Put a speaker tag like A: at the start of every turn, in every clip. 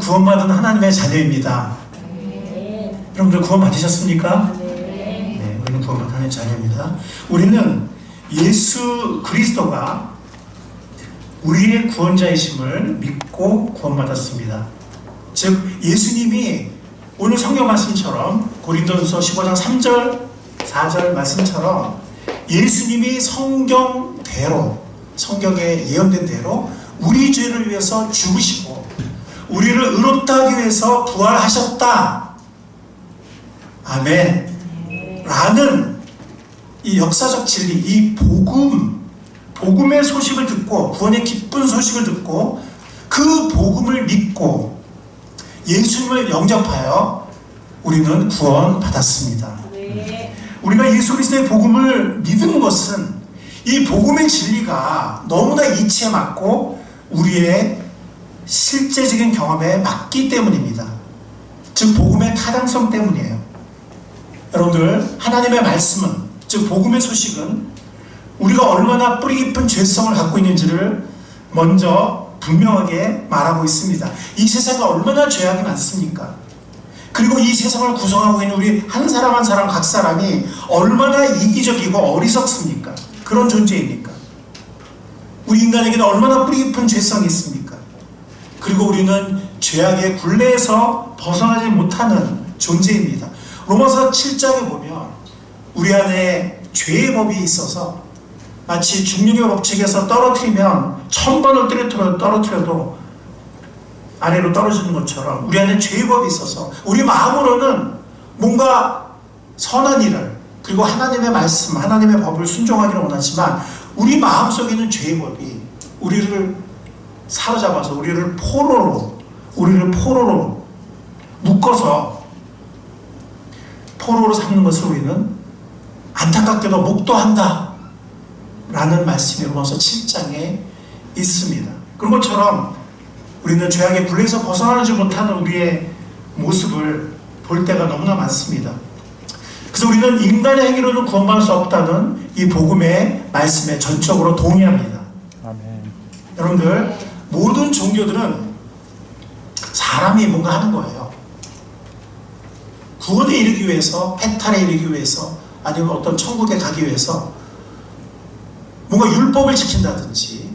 A: 구원받은 하나님의 자녀입니다. 여러분들 구원 받으셨습니까? 네, 우리는 구원받은 하나님의 자녀입니다. 우리는 예수 그리스도가 우리의 구원자이심을 믿고 구원받았습니다. 즉 예수님이 오늘 성경 말씀처럼 고린도전서 15장 3절 4절 말씀처럼 예수님이 성경대로, 성경에 예언된 대로 우리 죄를 위해서 죽으시고 우리를 의롭다 하기 위해서 부활하셨다. 아멘. 라는 이 역사적 진리, 이 복음의 소식을 듣고, 구원의 기쁜 소식을 듣고 그 복음을 믿고 예수님을 영접하여 우리는 구원받았습니다. 우리가 예수 그리스도의 복음을 믿은 것은 이 복음의 진리가 너무나 이치에 맞고 우리의 실제적인 경험에 맞기 때문입니다. 즉 복음의 타당성 때문이에요. 여러분들, 하나님의 말씀은, 즉 복음의 소식은 우리가 얼마나 뿌리 깊은 죄성을 갖고 있는지를 먼저 분명하게 말하고 있습니다. 이 세상에 얼마나 죄악이 많습니까? 그리고 이 세상을 구성하고 있는 우리 한 사람 한 사람 각 사람이 얼마나 이기적이고 어리석습니까? 그런 존재입니까? 우리 인간에게는 얼마나 뿌리 깊은 죄성이 있습니까? 그리고 우리는 죄악의 굴레에서 벗어나지 못하는 존재입니다. 로마서 7장에 보면 우리 안에 죄의 법이 있어서 마치 중력의 법칙에서 떨어뜨리면 1000번을 떨어뜨려도 아래로 떨어지는 것처럼 우리 안에 죄의 법이 있어서 우리 마음으로는 뭔가 선한 일을, 그리고 하나님의 말씀, 하나님의 법을 순종하기를 원하지만 우리 마음속에는 죄의 법이 우리를 사로잡아서 우리를 포로로 묶어서 포로로 삼는 것을 우리는 안타깝게도 목도한다 라는 말씀이 로마서 7장에 있습니다. 그런 것처럼 우리는 죄악의 굴레에서 벗어나지 못하는 우리의 모습을 볼 때가 너무나 많습니다. 그래서 우리는 인간의 행위로는 구원받을 수 없다는 이 복음의 말씀에 전적으로 동의합니다.
B: 아멘.
A: 여러분들, 모든 종교들은 사람이 뭔가 하는 거예요. 구원에 이르기 위해서, 패탈에 이르기 위해서, 아니면 어떤 천국에 가기 위해서 뭔가 율법을 지킨다든지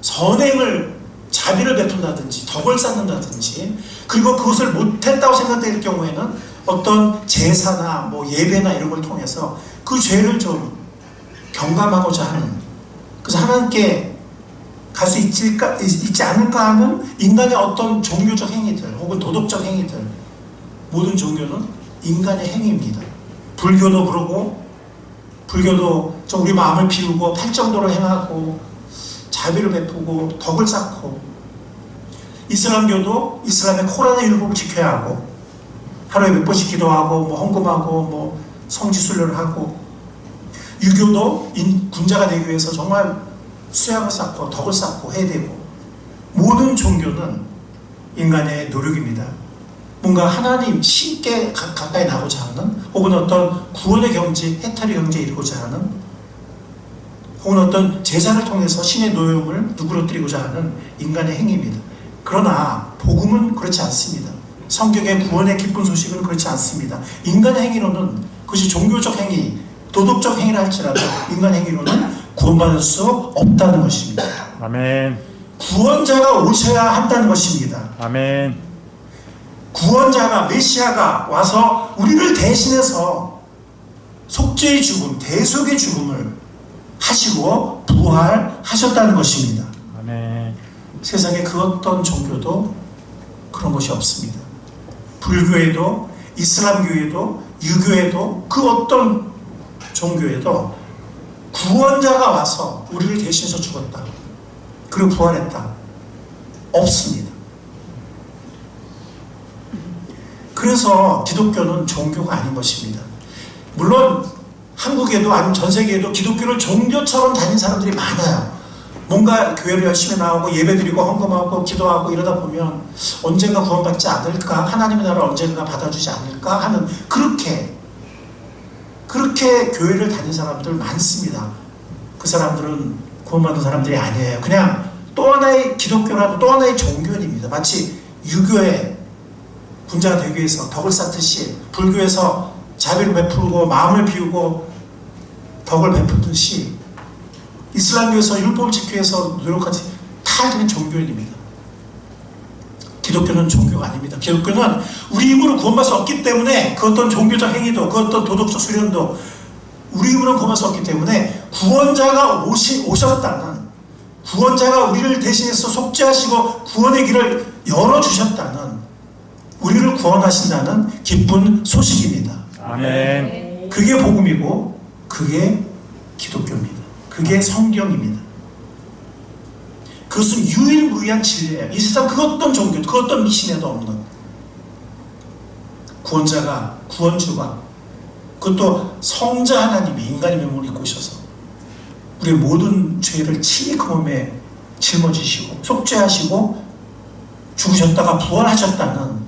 A: 선행을, 자비를 베푼다든지 덕을 쌓는다든지, 그리고 그것을 못했다고 생각될 경우에는 어떤 제사나 뭐 예배나 이런 걸 통해서 그 죄를 좀 경감하고자 하는, 그래서 하나님께 갈 수 있지 않을까 하는 인간의 어떤 종교적 행위들 혹은 도덕적 행위들, 모든 종교는 인간의 행위입니다. 불교도 그러고, 불교도 좀 우리 마음을 비우고 팔정도로 행하고 자비를 베푸고 덕을 쌓고, 이슬람교도 이슬람의 코란의 율법을 지켜야 하고 하루에 몇 번씩 기도하고 뭐 헌금하고 뭐 성지순례를 하고, 유교도 군자가 되기 위해서 정말 수양을 쌓고 덕을 쌓고 해야 되고, 모든 종교는 인간의 노력입니다. 뭔가 하나님, 신께 가까이 나고자 하는, 혹은 어떤 구원의 경지, 해탈의 경지에 이르고자 하는, 혹은 어떤 제사를 통해서 신의 노용을 누그러뜨리고자 하는 인간의 행위입니다. 그러나 복음은 그렇지 않습니다. 성경의 구원의 기쁜 소식은 그렇지 않습니다. 인간의 행위로는, 그것이 종교적 행위, 도덕적 행위를 할지라도 인간의 행위로는 구원받을 수 없다는 것입니다.
B: 아멘.
A: 구원자가 오셔야 한다는 것입니다.
B: 아멘.
A: 구원자가, 메시아가 와서 우리를 대신해서 속죄의 죽음, 대속의 죽음을 하시고 부활하셨다는 것입니다.
B: 아멘.
A: 세상에 그 어떤 종교도 그런 것이 없습니다. 불교에도, 이슬람교에도, 유교에도, 그 어떤 종교에도 구원자가 와서 우리를 대신해서 죽었다, 그리고 부활했다, 없습니다. 그래서 기독교는 종교가 아닌 것입니다. 물론 한국에도 아니면 전 세계에도 기독교를 종교처럼 다닌 사람들이 많아요. 뭔가 교회를 열심히 나오고 예배드리고 헌금하고 기도하고 이러다 보면 언젠가 구원받지 않을까, 하나님의 나라를 언젠가 받아주지 않을까 하는, 그렇게 교회를 다닌 사람들 많습니다. 그 사람들은 구원받은 사람들이 아니에요. 그냥 또 하나의 기독교라도 또 하나의 종교입니다. 마치 유교의 군자가 되기 위해서 덕을 쌓듯이, 불교에서 자비를 베풀고 마음을 비우고 덕을 베풀듯이, 이슬람교에서 율법을 지키기 위해서 노력하지, 다 그냥 종교인입니다. 기독교는 종교가 아닙니다. 기독교는 우리 힘으로 구원받을 수 없기 때문에, 그 어떤 종교적 행위도, 그 어떤 도덕적 수련도 우리 힘으로 구원받을 수 없기 때문에, 구원자가 오셨다는, 구원자가 우리를 대신해서 속죄하시고 구원의 길을 열어주셨다는, 우리를 구원하신다는 기쁜 소식입니다.
B: 아멘.
A: 그게 복음이고 그게 기독교입니다. 그게 성경입니다. 그것은 유일무이한 진리예요. 이 세상 그 어떤 종교, 그 어떤 미신에도 없는 구원자가, 구원주가, 그것도 성자 하나님이 인간의 몸을 입고 오셔서 우리의 모든 죄를 친히 그 몸에 짊어지시고 속죄하시고 죽으셨다가 부활하셨다는,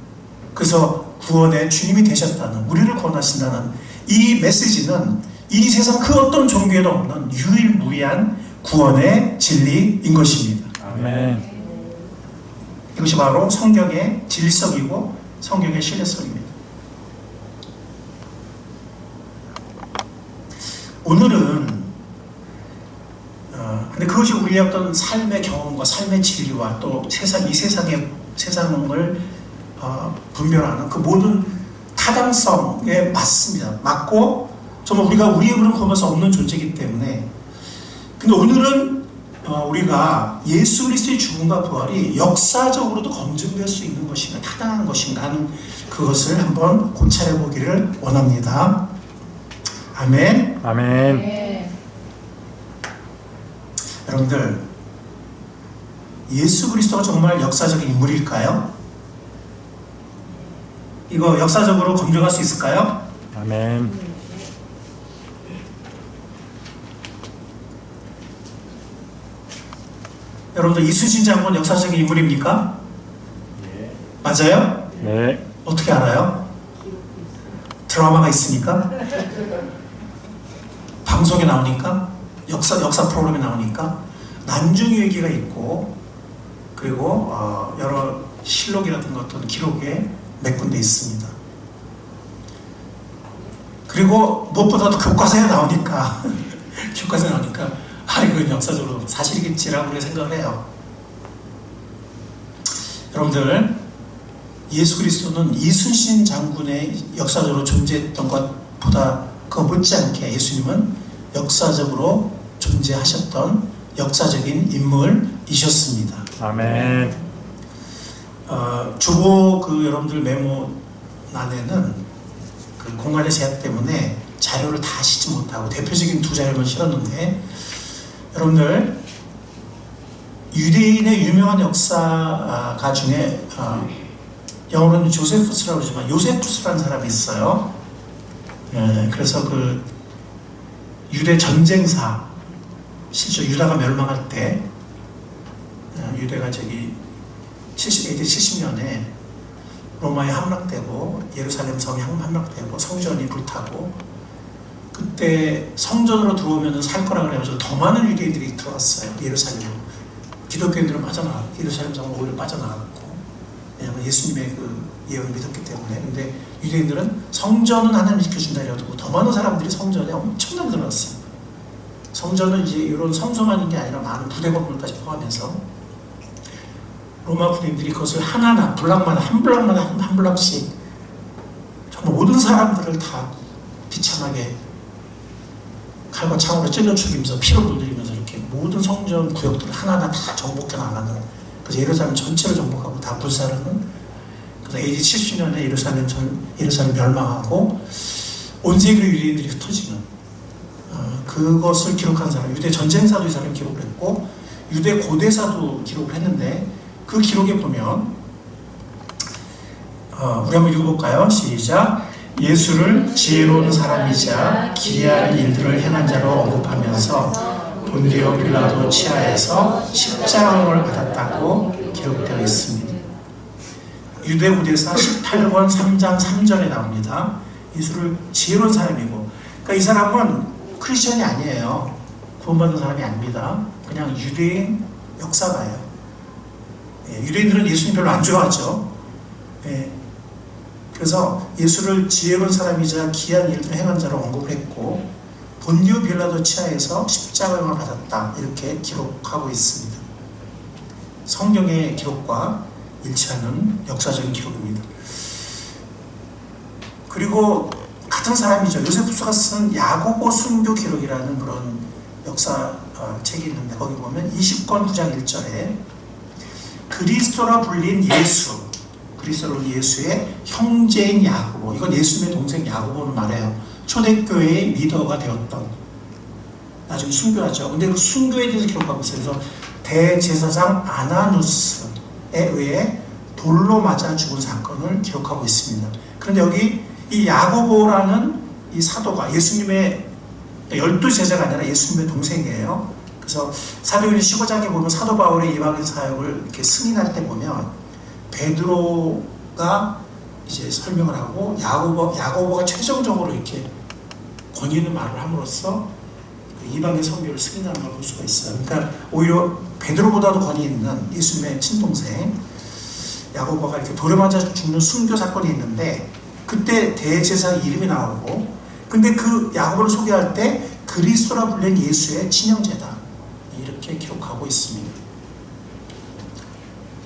A: 그래서 구원의 주님이 되셨다는, 우리를 구원하신다는 이 메시지는 이 세상 그 어떤 종교에도 없는 유일무이한 구원의 진리인 것입니다.
B: 아멘.
A: 이것이 바로 성경의 진리성이고 성경의 신뢰성입니다. 오늘은 근데 그것이 우리의 어떤 삶의 경험과 삶의 진리와 또 이 세상을 분별하는 그 모든 타당성에 맞습니다. 맞고 정말 우리가 우리의 힘으로 구원할 수 없는 존재이기 때문에. 근데 오늘은 우리가 예수 그리스도의 죽음과 부활이 역사적으로도 검증될 수 있는 것인가, 타당한 것인가 하는 그것을 한번 고찰해 보기를 원합니다. 아멘.
B: 아멘.
A: 여러분들, 예수 그리스도가 정말 역사적인 인물일까요? 이거 역사적으로 검증할 수 있을까요?
B: 아멘.
A: 여러분들, 이순신 장군 역사적인 인물입니까?
C: 예.
A: 맞아요?
B: 네.
A: 어떻게 알아요? 드라마가 있으니까? 방송에 나오니까? 역사 프로그램에 나오니까? 난중의 얘기가 있고, 그리고 여러 실록이라든가 어떤 기록에 몇 군데 있습니다. 그리고 무엇보다도 교과서에 나오니까 교과서에 나오니까 이건 역사적으로 사실이겠지라고 우리가 생각을 해요. 여러분들, 예수 그리스도는 이순신 장군의 역사적으로 존재했던 것보다 그 못지않게 예수님은 역사적으로 존재하셨던 역사적인 인물이셨습니다.
B: 아멘.
A: 주보 여러분들 메모란에는 그 공간의 제약 때문에 자료를 다 싣지 못하고 대표적인 두 자료만 실었는데, 여러분들, 유대인의 유명한 역사가 중에 영어로는 조세푸스라고 그러지만 요세푸스라는 사람이 있어요. 그래서 그 유대 전쟁사, 실제 유다가 멸망할 때 유대가 AD 70년에 로마에 함락되고 예루살렘 성이 함락되고 성전이 불타고, 그때 성전으로 들어오면 살 거라 그래가지고 더 많은 유대인들이 들어왔어요. 예루살렘으로. 기독교인들은 빠져나갔고, 예루살렘 성은 오히려 빠져나갔고, 왜냐하면 예수님의 그 예언을 믿었기 때문에. 근데 유대인들은 성전은 하나님 지켜준다 이러고 더 많은 사람들이 성전에 엄청나게 들어왔어요. 성전은 이제 이런 성소만인 게 아니라 많은 부대 건물까지 포함해서 로마 군인들이 그것을 하나하나 블락마다 한 블락씩 정말 모든 사람들을 다 비참하게 칼과 창으로 찔러 죽이면서 피로 물들이면서 이렇게 모든 성전 구역들을 하나하나 다 정복해 나가는, 그래서 예루살렘 전체를 정복하고 다 불사르는, 그래서 AD 70년에 예루살렘 멸망하고 온 세계로 유대인들이 흩어지는 그것을 기록한 사람, 유대 전쟁사도 이 사람이 기록을 했고 유대 고대사도 기록을 했는데, 그 기록에 보면 우리 한번 읽어볼까요? 시작. 예수를 지혜로운 사람이자 기이한 일들을 행한 자로 언급하면서 본디오 빌라도 치하에서 십자가를 받았다고 기록되어 있습니다. 유대 고대사 18권 3장 3절에 나옵니다. 예수를 지혜로운 사람이고, 그러니까 이 사람은 크리스천이 아니에요. 구원받은 사람이 아닙니다. 그냥 유대인 역사가예요. 유대인들은 예수님 별로 안 좋아하죠. 그래서 예수를 지혜로운 사람이자 기이한 일들을 행한 자로 언급을 했고 본디오 빌라도 치하에서 십자가형을 받았다 이렇게 기록하고 있습니다. 성경의 기록과 일치하는 역사적인 기록입니다. 그리고 같은 사람이죠. 요세푸스가 쓴 야고보 순교 기록이라는 그런 역사 책이 있는데 거기 보면 20권 9장 1절에 그리스도라 불린 예수, 그리스도로 예수의 형제인 야고보, 이건 예수님의 동생 야고보는 말해요. 초대교회의 리더가 되었던, 나중에 순교하죠. 근데 그 순교에 대해서 기록하고 있어요. 그래서 대제사장 아나누스에 의해 돌로 맞아 죽은 사건을 기록하고 있습니다. 그런데 여기 이 야고보라는 이 사도가 예수님의 12제자가 아니라 예수님의 동생이에요. 그래서 사도행전 15장에 보면 사도 바울의 이방인 사역을 이렇게 승인할 때 보면 베드로가 이제 설명을 하고 야고보가 최종적으로 이렇게 권위 있는 말을 함으로써 이방인 선교를 승인하는 걸 볼 수가 있어요. 그러니까 오히려 베드로보다도 권위 있는 예수님의 친동생 야고보가 이렇게 돌에 맞아 죽는 순교 사건이 있는데 그때 대제사 이름이 나오고, 근데 그 야고보를 소개할 때 그리스도라 불린 예수의 친형제다 이렇게 기록하고 있습니다.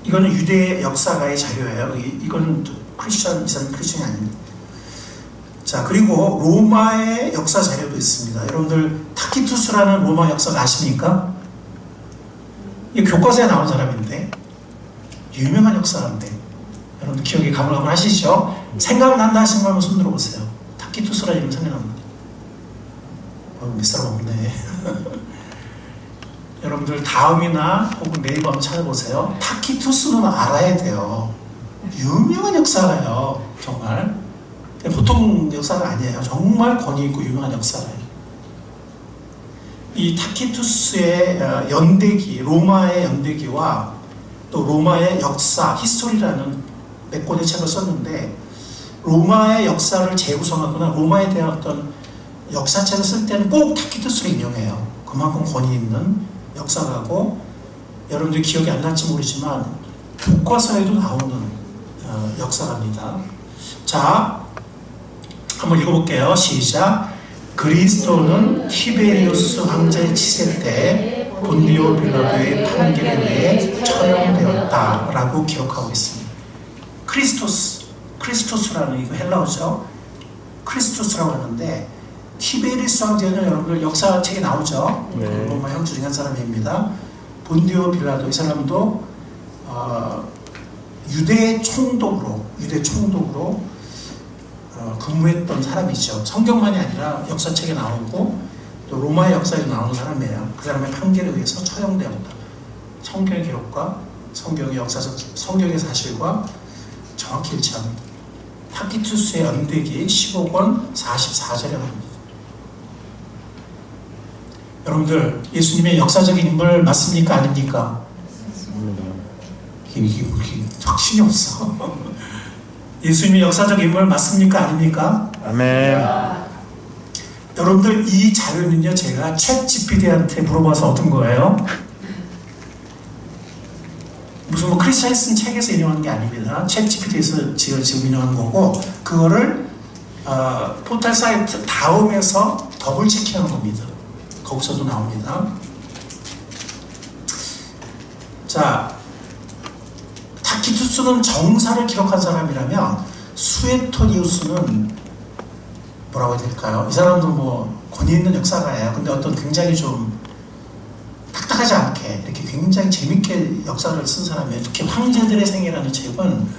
A: 이거는 유대 역사가의 자료예요. 이거는 크리스천, 이스라엘 크리스천이 아닙니다. 자, 그리고 로마의 역사 자료도 있습니다. 여러분들 타키투스라는 로마 역사가 아십니까? 이 교과서에 나온 사람인데 유명한 역사인데 여러분들 기억에 가물가물하시죠? 생각난다 하시는 거 한번 손 들어보세요. 타키투스라는 이름 생각납니다. 몇 사람 없네. 여러분들 다음이나 혹은 네이버 한번 찾아보세요. 타키투스는 알아야 돼요. 유명한 역사가요. 정말 보통 역사가 아니에요. 정말 권위 있고 유명한 역사가요. 이 타키투스의 연대기, 로마의 연대기와 또 로마의 역사, 히스토리라는 몇 권의 책을 썼는데 로마의 역사를 재구성하거나 로마에 대한 어떤 역사책을 쓸 때는 꼭 타키투스를 인용해요. 그만큼 권위 있는 역사가고, 여러분들 기억이 안 날지 모르지만 교과서에도 나오는 역사가입니다. 자, 한번 읽어볼게요. 시작. 그리스도는 티베리우스 황제의 치세 때 본디오 빌라도의 판결에 의해 처형되었다 라고 기록하고 있습니다. 크리스토스라는 이거 헬라어죠. 크리스토스라고 하는데 티베리우스 황제는 여러분들 역사책에 나오죠.
B: 네.
A: 로마 형제 중에 한 사람입니다. 본디오 빌라도, 이 사람도 유대 총독으로 근무했던 사람이죠. 성경만이 아니라 역사책에 나오고 또 로마의 역사에 나오는 사람이에요. 그 사람의 판결에 의해서 처형되었다. 성경의 기록과 성경의 역사적 성경의 사실과 정확히 일치합니다. 타키투스의 연대기 15권 44절에 나옵니다. 여러분들 예수님의 역사적인 인물 맞습니까? 아닙니까? 이게 확신이 없어. 예수님의 역사적 인물 맞습니까? 아닙니까?
B: 아멘.
A: 여러분들 이 자료는요, 제가 챗 GPT한테 물어봐서 얻은 거예요. 무슨 뭐 크리스천이 쓴 책에서 인용하는 게 아닙니다. 챗 GPT에서 지금 인용한 거고, 그거를 포털 사이트 다음에서 더블 체크한 겁니다. 거기서도 나옵니다. 자, 타키투스는 정사를 기록한 사람이라면 수에토니우스는 뭐라고 해야 될까요? 이 사람도 뭐 권위 있는 역사가예요. 근데 어떤 굉장히 좀 딱딱하지 않게 이렇게 굉장히 재밌게 역사를 쓴 사람이에요. 특히 황제들의 생애라는 책은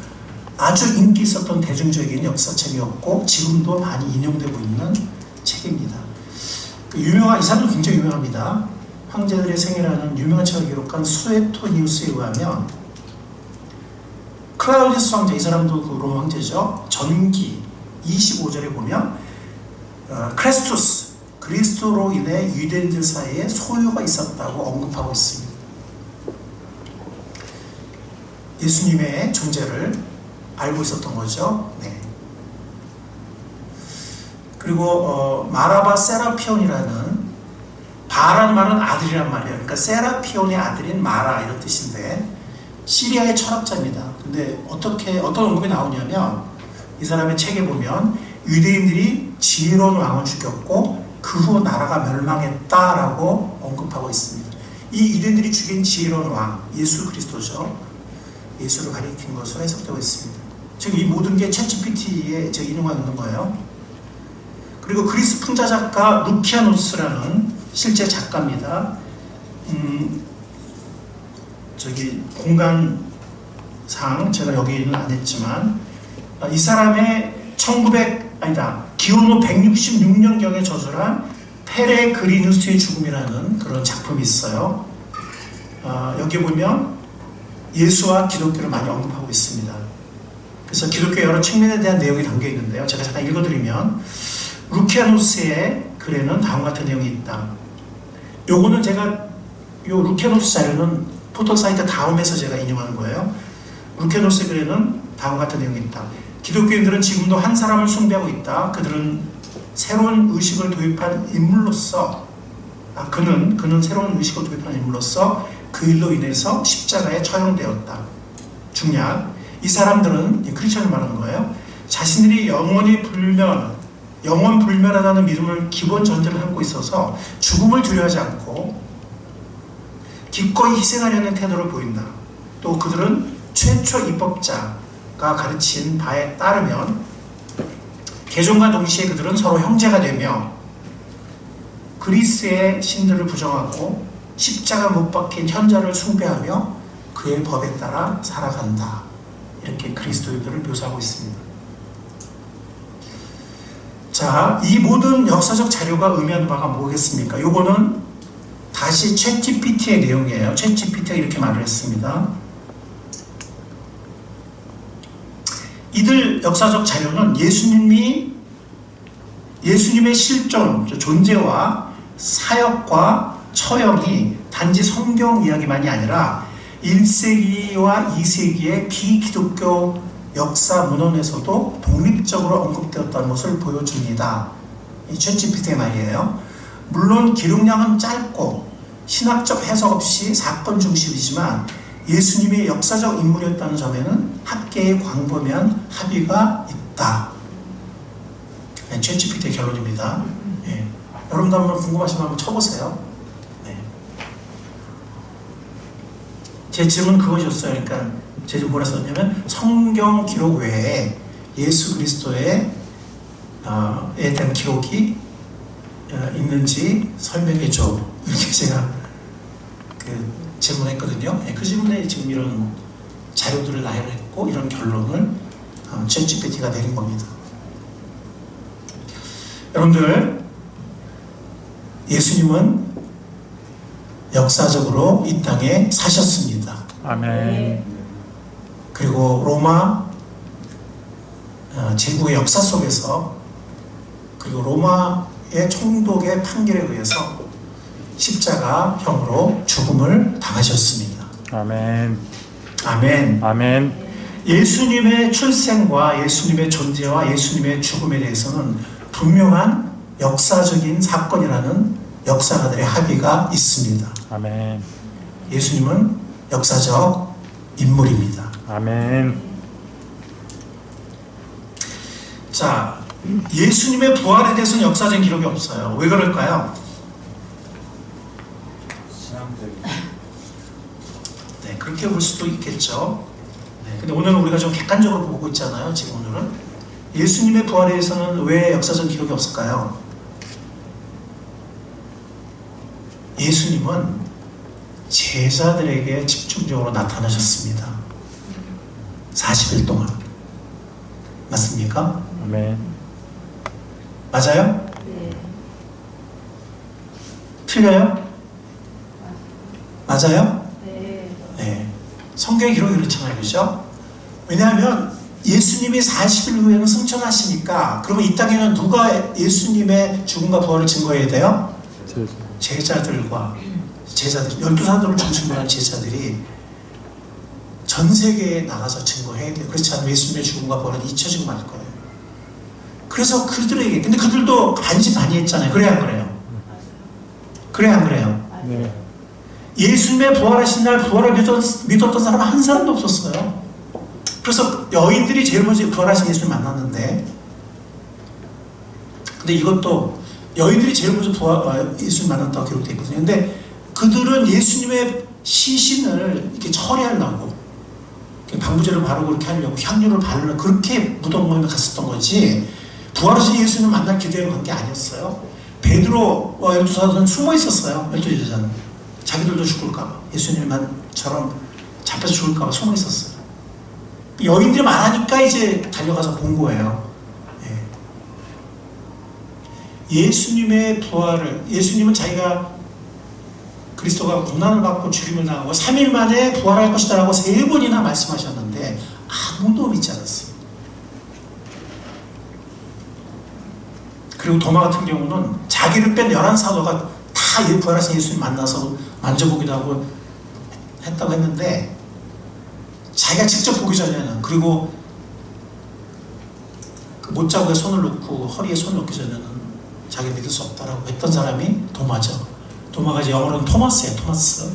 A: 아주 인기 있었던 대중적인 역사책이었고 지금도 많이 인용되고 있는 책입니다. 이 사람도 굉장히 유명합니다. 황제들의 생애라는 유명한 책을 기록한 수에토니우스에 의하면 클라우디우스 황제, 이 사람도 그 로마 황제죠. 전기 25절에 보면 크레스투스, 그리스도로 인해 유대인들 사이에 소요가 있었다고 언급하고 있습니다. 예수님의 존재를 알고 있었던 거죠. 네. 그리고 마라바 세라피온이라는, 바라는 말은 아들이란 말이에요. 그러니까 세라피온의 아들인 마라 이런 뜻인데 시리아의 철학자입니다. 근데 어떤 언급이 나오냐면 이 사람의 책에 보면 유대인들이 지혜로운 왕을 죽였고 그 후 나라가 멸망했다라고 언급하고 있습니다. 이 유대인들이 죽인 지혜로운 왕, 예수 그리스도죠. 예수를 가리킨 것으로 해석되고 있습니다. 즉 이 모든 게 챗GPT에 제가 인용하고 있는 거예요. 그리고 그리스 풍자 작가 루키아노스라는 실제 작가입니다. 공간상 제가 여기는 안 했지만 이 사람의 기원후 166년경에 저술한 페레그리누스의 죽음이라는 그런 작품이 있어요. 여기 보면 예수와 기독교를 많이 언급하고 있습니다. 그래서 기독교의 여러 측면에 대한 내용이 담겨 있는데요. 제가 잠깐 읽어드리면 루키아노스의 글에는 다음과 같은 내용이 있다. 요거는 제가 요 루키아노스 자료는 포털사이트 다음에서 제가 인용하는 거예요. 루키아노스의 글에는 다음과 같은 내용이 있다. 기독교인들은 지금도 한 사람을 숭배하고 있다. 그들은 새로운 의식을 도입한 인물로서 그는 새로운 의식을 도입한 인물로서 그 일로 인해서 십자가에 처형되었다. 중략, 이 사람들은 크리스천을 말하는 거예요. 자신들이 영원 불멸하다는 믿음을 기본 전제로 삼고 있어서 죽음을 두려워하지 않고 기꺼이 희생하려는 태도를 보인다. 또 그들은 최초 입법자가 가르친 바에 따르면 개종과 동시에 그들은 서로 형제가 되며 그리스의 신들을 부정하고 십자가 못 박힌 현자를 숭배하며 그의 법에 따라 살아간다. 이렇게 그리스도인들을 묘사하고 있습니다. 자, 이 모든 역사적 자료가 의미하는 바가 뭐겠습니까? 요거는 다시 챗GPT의 내용이에요. 챗GPT가 이렇게 말을 했습니다. 이들 역사적 자료는 예수님의 실존, 존재와 사역과 처형이 단지 성경 이야기만이 아니라 1세기와 2세기의 비기독교 역사 문헌에서도 독립적으로 언급되었다는 것을 보여줍니다. 이 챗GPT의 말이에요. 물론 기록량은 짧고 신학적 해석 없이 사건 중심이지만 예수님이 역사적 인물이었다는 점에는 학계의 광범위한 합의가 있다. 네, 챗GPT의 결론입니다. 네. 여러분도 한번 궁금하시면 한번 쳐보세요. 네. 제 질문은 그것이었어요. 그러니까 제 질문 뭐라 썼냐면 성경 기록 외에 예수 그리스도에 대한 기록이 있는지 설명해줘. 이렇게 제가 질문했거든요. 그 질문에 지금 이런 자료들을 나열했고 이런 결론을 챗GPT가 내린 겁니다. 여러분들, 예수님은 역사적으로 이 땅에 사셨습니다.
B: 아멘.
A: 그리고 로마 제국의 역사 속에서 그리고 로마의 총독의 판결에 의해서 십자가형으로 죽음을 당하셨습니다.
B: 아멘.
A: 아멘.
B: 아멘.
A: 예수님의 출생과 예수님의 존재와 예수님의 죽음에 대해서는 분명한 역사적인 사건이라는 역사가들의 합의가 있습니다.
B: 아멘.
A: 예수님은 역사적 인물입니다.
B: 아멘.
A: 자, 예수님의 부활에 대해서는 역사적인 기록이 없어요. 왜 그럴까요? 네, 그렇게 볼 수도 있겠죠. 네, 근데 오늘은 우리가 좀 객관적으로 보고 있잖아요. 지금 오늘은 예수님의 부활에 대해서는 왜 역사적 기록이 없을까요? 예수님은 제자들에게 집중적으로 나타나셨습니다. 40일 동안. 맞습니까?
B: 아멘.
A: 맞아요?
C: 네.
A: 틀려요? 맞아요?
C: 네.
A: 네. 성경의 기록이 그렇잖아요. 그죠? 왜냐하면 예수님이 40일 후에는 승천하시니까 그러면 이 땅에는 누가 예수님의 죽음과 부활을 증거해야 돼요? 제자들과 제자들, 12사도를 중심으로 한 제자들이 전 세계에 나가서 증거해야 돼요. 그렇지 않으면 예수님의 죽음과 부활은 잊혀지고 말 거예요. 그래서 그들에게, 근데 그들도 반신반의했잖아요. 그래야 안 그래요? 그래야 안 그래요?
B: 네.
A: 예수님의 부활하신 날 부활을 믿었던 사람 한 사람도 없었어요. 그래서 여인들이 제일 먼저 부활하신 예수를 만났는데, 근데 이것도 여인들이 제일 먼저 예수를 만났다고 기록되어 있거든요. 근데 그들은 예수님의 시신을 이렇게 처리하려고, 방부제를 바르고 그렇게 하려고 향유를 바르려고 그렇게 무덤에 갔었던 거지, 부활하신 예수님을 만날 기대로 간 게 아니었어요. 베드로와 열두 사도는 숨어 있었어요. 열두 제자는 자기들도 죽을까봐, 예수님만처럼 잡혀서 죽을까봐 숨어 있었어요. 여인들이 말하니까 이제 달려가서 본 거예요. 예수님의 부활을, 예수님은 자기가 그리스도가 고난을 받고 죽임을 당하고 3일 만에 부활할 것이다 라고 3번이나 말씀하셨는데 아무도 믿지 않았어요. 그리고 도마 같은 경우는 자기를 뺀 11사도가 다 부활하신 예수님 만나서 만져보기도 하고 했다고 했는데, 자기가 직접 보기 전에는, 그리고 그 못자국에 손을 놓고 허리에 손을 놓기 전에는 자기 믿을 수 없다라고 했던 사람이 도마죠. 도마가 이제 영어로는 토마스예요. 토마스.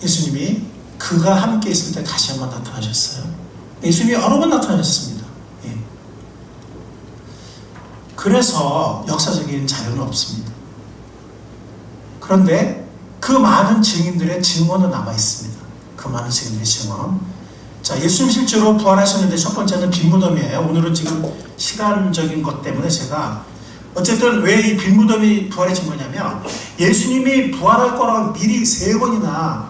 A: 예수님이 그가 함께 있을 때 다시 한번 나타나셨어요. 예수님이 여러 번 나타나셨습니다. 예. 그래서 역사적인 자료는 없습니다. 그런데 그 많은 증인들의 증언은 남아 있습니다. 그 많은 증인들의 증언. 자, 예수님 실제로 부활하셨는데 첫 번째는 빈무덤이에요. 오늘은 지금 시간적인 것 때문에 제가 어쨌든 왜 이 빈무덤이 부활해진 거냐면, 예수님이 부활할 거라고 미리 3번이나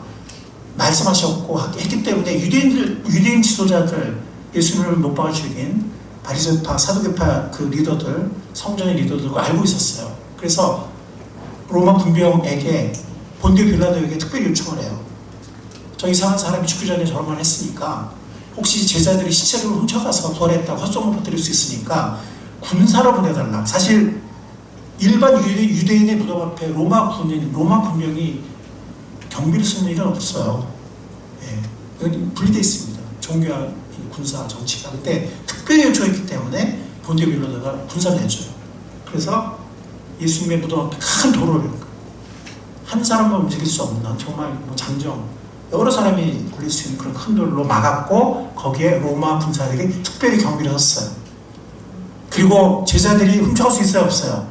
A: 말씀하셨고 했기 때문에 유대인 지도자들, 예수님을 못 박아 죽인 바리새파, 사두개파 그 리더들, 성전의 리더들과 알고 있었어요. 그래서 로마 군병에게, 본디오 빌라도에게 특별히 요청을 해요. 저 이상한 사람이 죽기 전에 저런 말 했으니까 혹시 제자들이 시체를 훔쳐가서 부활했다고 헛소문을 퍼뜨릴 수 있으니까 군사로 보내달라. 사실 일반 유대인의 무덤 앞에 로마 군병이 경비를 쓰는 일은 없어요. 예, 여기 분리되어 있습니다. 종교와 군사, 정치가. 그때 특별히 요청했기 때문에 본디오 빌라도가 군사를 내줘요. 그래서 예수님의 무덤 앞에 큰 도로를, 한 사람만 움직일 수 없는 정말 장정, 여러 사람이 굴릴 수 있는 그런 큰 도로로 막았고, 거기에 로마 군사들이 특별히 경비를 했어요. 그리고 제자들이 훔쳐갈 수 있어요, 없어요?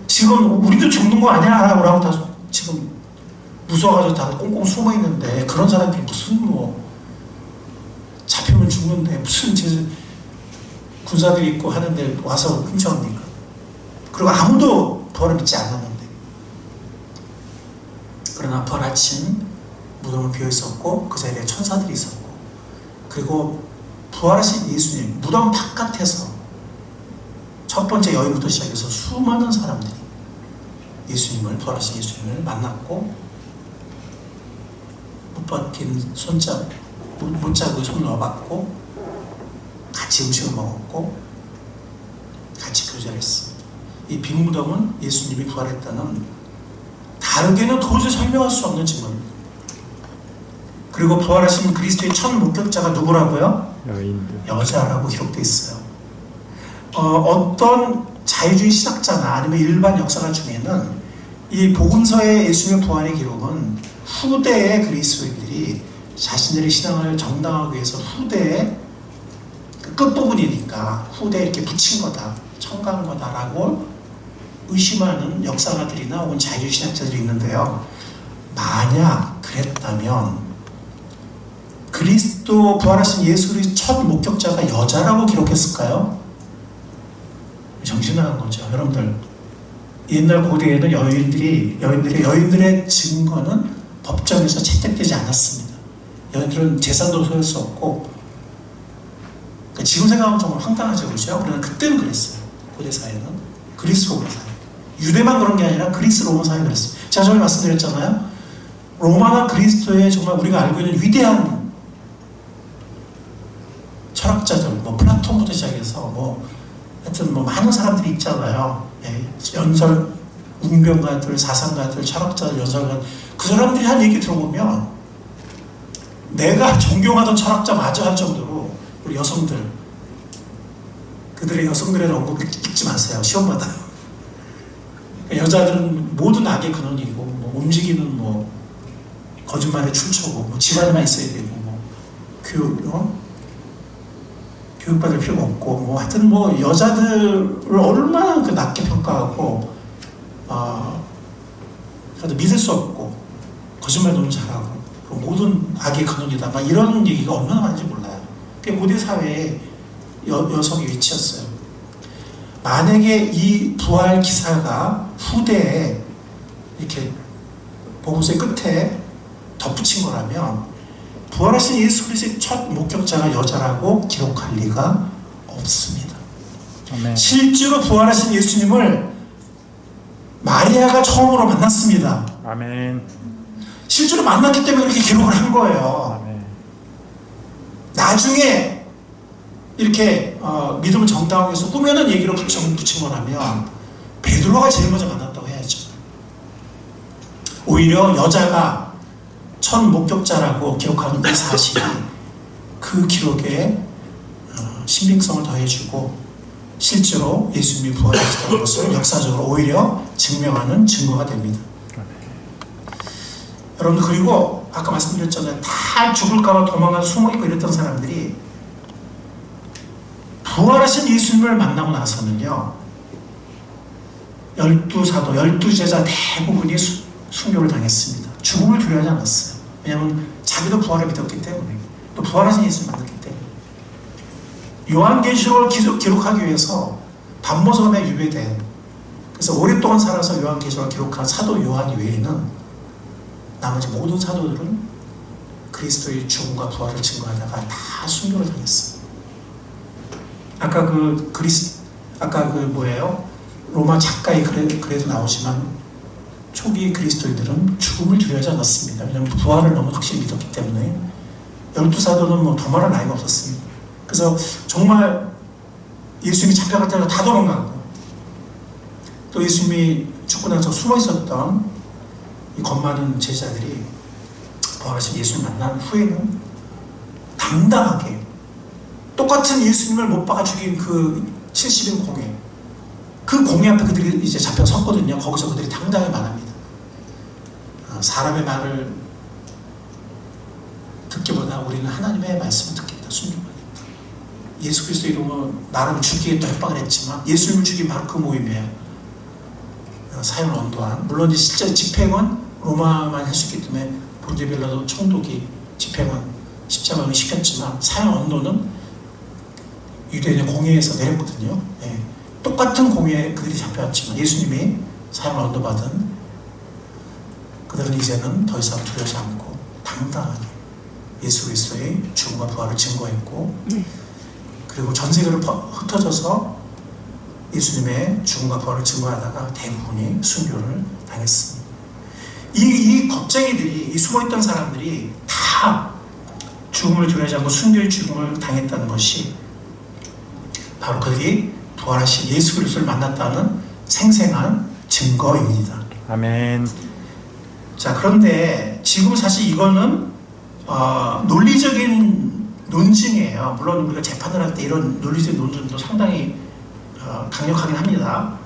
A: 지금 우리도 죽는 거 아니야? 라고 다 지금 무서워가지고 다 꽁꽁 숨어 있는데, 그런 사람들이 무슨 잡히면 죽는데 무슨 군사들이 있고 하는데 와서 훔쳐갑니까? 그리고 아무도 부활을 믿지 않았는데. 그러나 부활 아침 무덤은 비어 있었고 그 자리에 천사들이 있었고, 그리고 부활하신 예수님 무덤 바깥에서 첫 번째 여인부터 시작해서 수많은 사람들이 예수님을, 부활하신 예수님을 만났고, 못 박힌 못자국에 손을 넣어봤고, 같이 음식을 먹었고, 같이 교제를 했습니다. 이 빈무덤은 예수님이 부활했다는, 다르게는 도저히 설명할 수 없는 증거입니다. 그리고 부활하신 그리스도의 첫 목격자가 누구라고요?
B: 여인들.
A: 여자라고 기록되어 있어요. 어떤 자유주의 신학자나 아니면 일반 역사가 중에는 이 복음서의 예수님의 부활의 기록은 후대의 그리스도인들이 자신들의 신앙을 정당하기 위해서 후대의 그 끝부분이니까 후대에 이렇게 붙인 거다, 첨가한 거다라고 의심하는 역사가들이나 혹은 자유주의 신학자들이 있는데요. 만약 그랬다면 그리스도 부활하신 예수의 첫 목격자가 여자라고 기록했을까요? 정신 나간 거죠. 여러분들, 옛날 고대에는 여인들의 증거는 법정에서 채택되지 않았습니다. 여인들은 재산도 소유할 수 없고, 그러니까 지금 생각하면 정말 황당하죠, 그렇죠? 그러나 그때는 그랬어요. 고대 사회는, 그리스 로마 사회, 유대만 그런 게 아니라 그리스 로마 사회 그랬어요. 제가 전에 말씀드렸잖아요. 로마나 그리스도의 정말 우리가 알고 있는 위대한 철학자들, 플라톤부터 시작해서 하여튼 많은 사람들이 있잖아요. 예, 연설, 웅변가들, 사상가들, 철학자들, 연설가, 그 사람들이 한 얘기 들어보면 내가 존경하던 철학자마저 할 정도로 우리 여성들, 그들의 여성들의 언급을 읽지 마세요. 시험 받아요. 여자들은 모든 악의 근원이고, 움직이는 거짓말의 출처고, 집안에만 있어야 되고, 교육받을 필요가 없고, 뭐 하여튼 뭐 여자들을 얼마나 그 낮게 평가하고, 그래도 믿을 수 없고, 거짓말 너무 잘하고, 모든 악의 근원이다, 막 이런 얘기가 얼마나 많은지 몰라요. 그게 고대 사회의 여성의 위치였어요. 만약에 이 부활 기사가 후대에 이렇게 복음서의 끝에 덧붙인 거라면 부활하신 예수 그리스도의 첫 목격자가 여자라고 기록할 리가 없습니다.
B: 아멘.
A: 실제로 부활하신 예수님을 마리아가 처음으로 만났습니다.
B: 아멘.
A: 실제로 만났기 때문에 그렇게 기록을 한 거예요.
B: 아멘.
A: 나중에 이렇게 믿음을 정당하게 해서 꾸며낸 얘기로 붙인 거라면 베드로가 제일 먼저 만났다고 해야죠. 오히려 여자가 첫 목격자라고 기록하는 이 사실이 그 기록에 신빙성을 더해주고 실제로 예수님이 부활하셨다는 것을 역사적으로 오히려 증명하는 증거가 됩니다. 여러분들, 그리고 아까 말씀드렸잖아요. 다 죽을까봐 도망가서 숨어있고 이랬던 사람들이 부활하신 예수님을 만나고 나서는요, 12사도, 12제자 대부분이 순교를 당했습니다. 죽음을 두려워하지 않았어요. 왜냐하면 자기도 부활을 믿었기 때문에, 또 부활하신 예수님을 만났기 때문에. 요한계시록을 기록하기 위해서 반모섬에 유배된, 그래서 오랫동안 살아서 요한계시록을 기록한 사도 요한 외에는 나머지 모든 사도들은 그리스도의 죽음과 부활을 증거하다가 다 순교를 당했어요. 아까 로마 작가의 글에도 나오지만 초기 그리스도인들은 죽음을 두려워하지 않았습니다. 왜냐하면 부활을 너무 확실히 믿었기 때문에. 12사도는 뭐 더 말할 나이가 없었습니다. 그래서 정말 예수님이 잡혀갈 때마다 다 도망가고, 또 예수님이 죽고 나서 숨어 있었던 이 겁 많은 제자들이 부활하신 예수님 만난 후에는 당당하게 똑같은 예수님을 못 박아 죽인 그 70인 공회, 그 공회 앞에 그들이 이제 잡혀 섰거든요. 거기서 그들이 당당히 말합니다. 사람의 말을 듣기보다 우리는 하나님의 말씀을 듣기보다 순종합니다. 예수 그리스도 이름으로 나를 죽이겠다 협박을 했지만 예수님을 죽인 바로 그 모임이에요. 사형을 언도한, 물론 이제 실제 집행은 로마만 했었기 때문에 본데빌라도 총독이 집행은 십자가를 시켰지만 사형 언도는 유대인의 공회에서 내렸거든요. 예. 똑같은 공회에 그들이 잡혀왔지만 예수님이 사형을 언도받은 그들은 이제는 더 이상 두려워하지 않고 당당하게 예수 그리스도의 죽음과 부활을 증거했고, 그리고 전 세계로 흩어져서 예수님의 죽음과 부활을 증거하다가 대부분이 순교를 당했습니다. 이 겁쟁이들이, 이 숨어있던 사람들이 다 죽음을 두려워하지 않고 순교의 죽음을 당했다는 것이 바로 그들이 부활하신 예수 그리스도를 만났다는 생생한 증거입니다.
B: 아멘.
A: 자, 그런데 지금 사실 이거는 논리적인 논증이에요. 물론 우리가 재판을 할 때 이런 논리적인 논증도 상당히 강력하긴 합니다.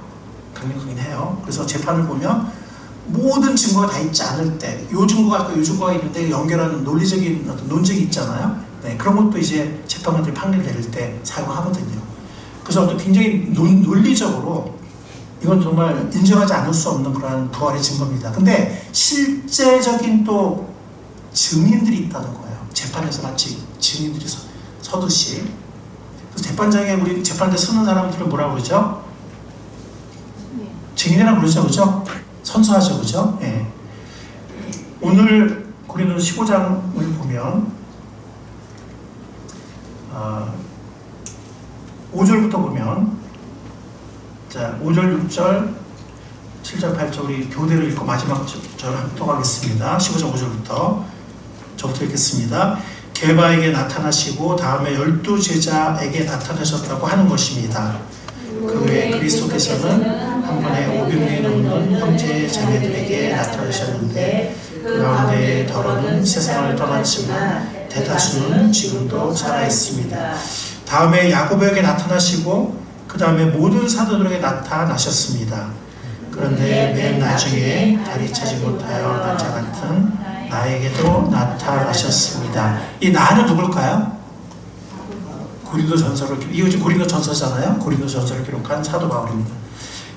A: 강력하긴 해요. 그래서 재판을 보면 모든 증거가 다 있지 않을 때, 요 증거가 있고 요 증거가 있는데 연결하는 논리적인 어떤 논증이 있잖아요. 네, 그런 것도 이제 재판관들이 판결 내릴 때 사용하거든요. 그래서 또 굉장히 논리적으로 이건 정말 인정하지 않을 수 없는 그러한 부활의 증거입니다. 근데 실제적인 또 증인들이 있다는 거예요. 재판에서 마치 증인들이 서듯이. 그래서 재판장에 우리 재판대 쓰는 사람들은 뭐라고 그러죠? 증인이라고 그러죠, 그죠? 선서하죠, 그죠? 예. 오늘 고린도서 15장을 보면 5절부터 보면, 자, 5절, 6절, 7절, 8절 우리 교대를 읽고 마지막 절 함께 하겠습니다. 15장 5절부터 저부터 읽겠습니다. 게바에게 나타나시고 다음에 12제자에게 나타나셨다고 하는 것입니다. 그 외에 그리스도께서는 한 번에 500명이 넘는 형제 자매들에게 나타나셨는데 그 가운데 더러는 세상을 떠났지만 대다수는 지금도 살아있습니다. 다음에 야고보에게 나타나시고 그 다음에 모든 사도들에게 나타나셨습니다. 그런데 맨 나중에 다리 차지 못하여 난자 같은 나에게도 나타나셨습니다. 이 나는 누굴까요? 고린도전서를, 이거 지금 고린도전서잖아요. 고린도전서를 기록한 사도 바울입니다.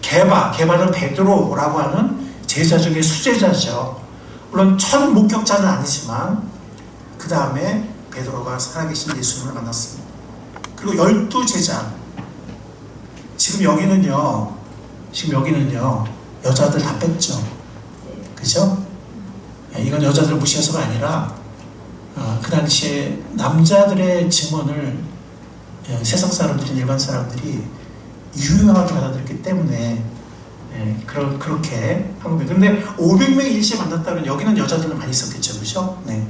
A: 게바는 베드로라고 하는 제자 중에 수제자죠. 물론 첫 목격자는 아니지만 그 다음에 베드로가 살아계신 예수님을 만났습니다. 그리고 12제자. 지금 여기는요 여자들 다 뺐죠. 그죠? 이건 여자들 무시해서가 아니라 그 당시에 남자들의 증언을 세상 사람들이, 일반 사람들이 유용하게 받아들였기 때문에 그렇게 한 겁니다. 근데 500명이 일시에 만났다면 여기는 여자들은 많이 있었겠죠. 그죠? 네.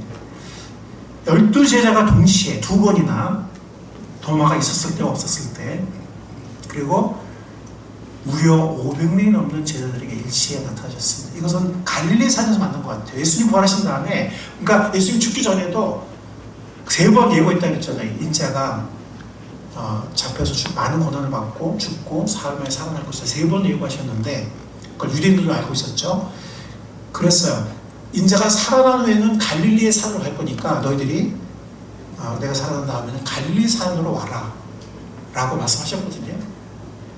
A: 12제자가 동시에 두 번이나 도마가 있었을 때 없었을 때, 그리고 무려 500명이 넘는 제자들에게 일시에 나타나셨습니다. 이것은 갈릴리 산에서 만난 것 같아요. 예수님 부활하신 다음에, 그러니까 예수님 죽기 전에도 3번 예고했다 그랬잖아요. 인자가 잡혀서 많은 고난을 받고 죽고 사흘 만에 살아날 것을 3번 예고하셨는데, 그걸 유대인들도 알고 있었죠. 그랬어요. 인자가 살아난 후에는 갈릴리의 산으로 갈 거니까 너희들이 내가 살아난 다음에는 갈릴리 산으로 와라 라고 말씀하셨거든요.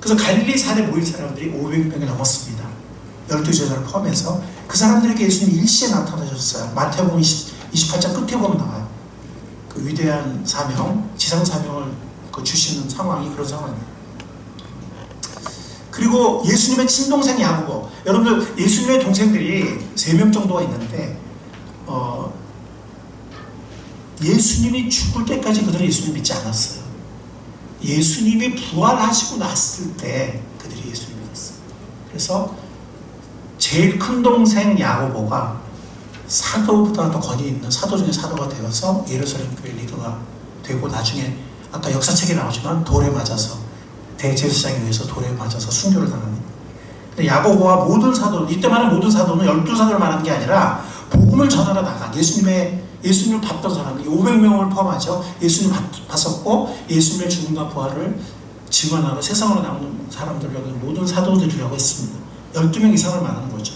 A: 그래서 갈릴리 산에 모인 사람들이 500명이 넘었습니다. 12제자를 포함해서. 그 사람들에게 예수님이 일시에 나타나셨어요. 마태복음 28장 끝에 보면 나와요. 그 위대한 사명, 지상 사명을 주시는 상황이 그런 상황이에요. 그리고 예수님의 친동생 야고보. 여러분들, 예수님의 동생들이 3명 정도가 있는데 예수님이 죽을 때까지 그들은 예수님 믿지 않았어요. 예수님이 부활하시고 났을 때 그들이 예수님을 믿었어요. 그래서 제일 큰 동생 야고보가 사도보다 더 권위 있는 사도 중에 사도가 되어서 예루살렘 교회 리더가 되고, 나중에 아까 역사책에 나오지만 돌에 맞아서, 대제사장에 의해서 돌에 맞아서 순교를 당합니다. 근데 야고보와 모든 사도, 이때 말하는 모든 사도는 12사도를 말하는 게 아니라 복음을 전하러 나간 예수님을 봤던 사람, 500명을 포함하죠. 예수님 봤었고 예수님의 죽음과 부활을 증언하러 세상으로 나오는 사람들을 모든 사도들이라고 했습니다. 12명 이상을 말하는 거죠.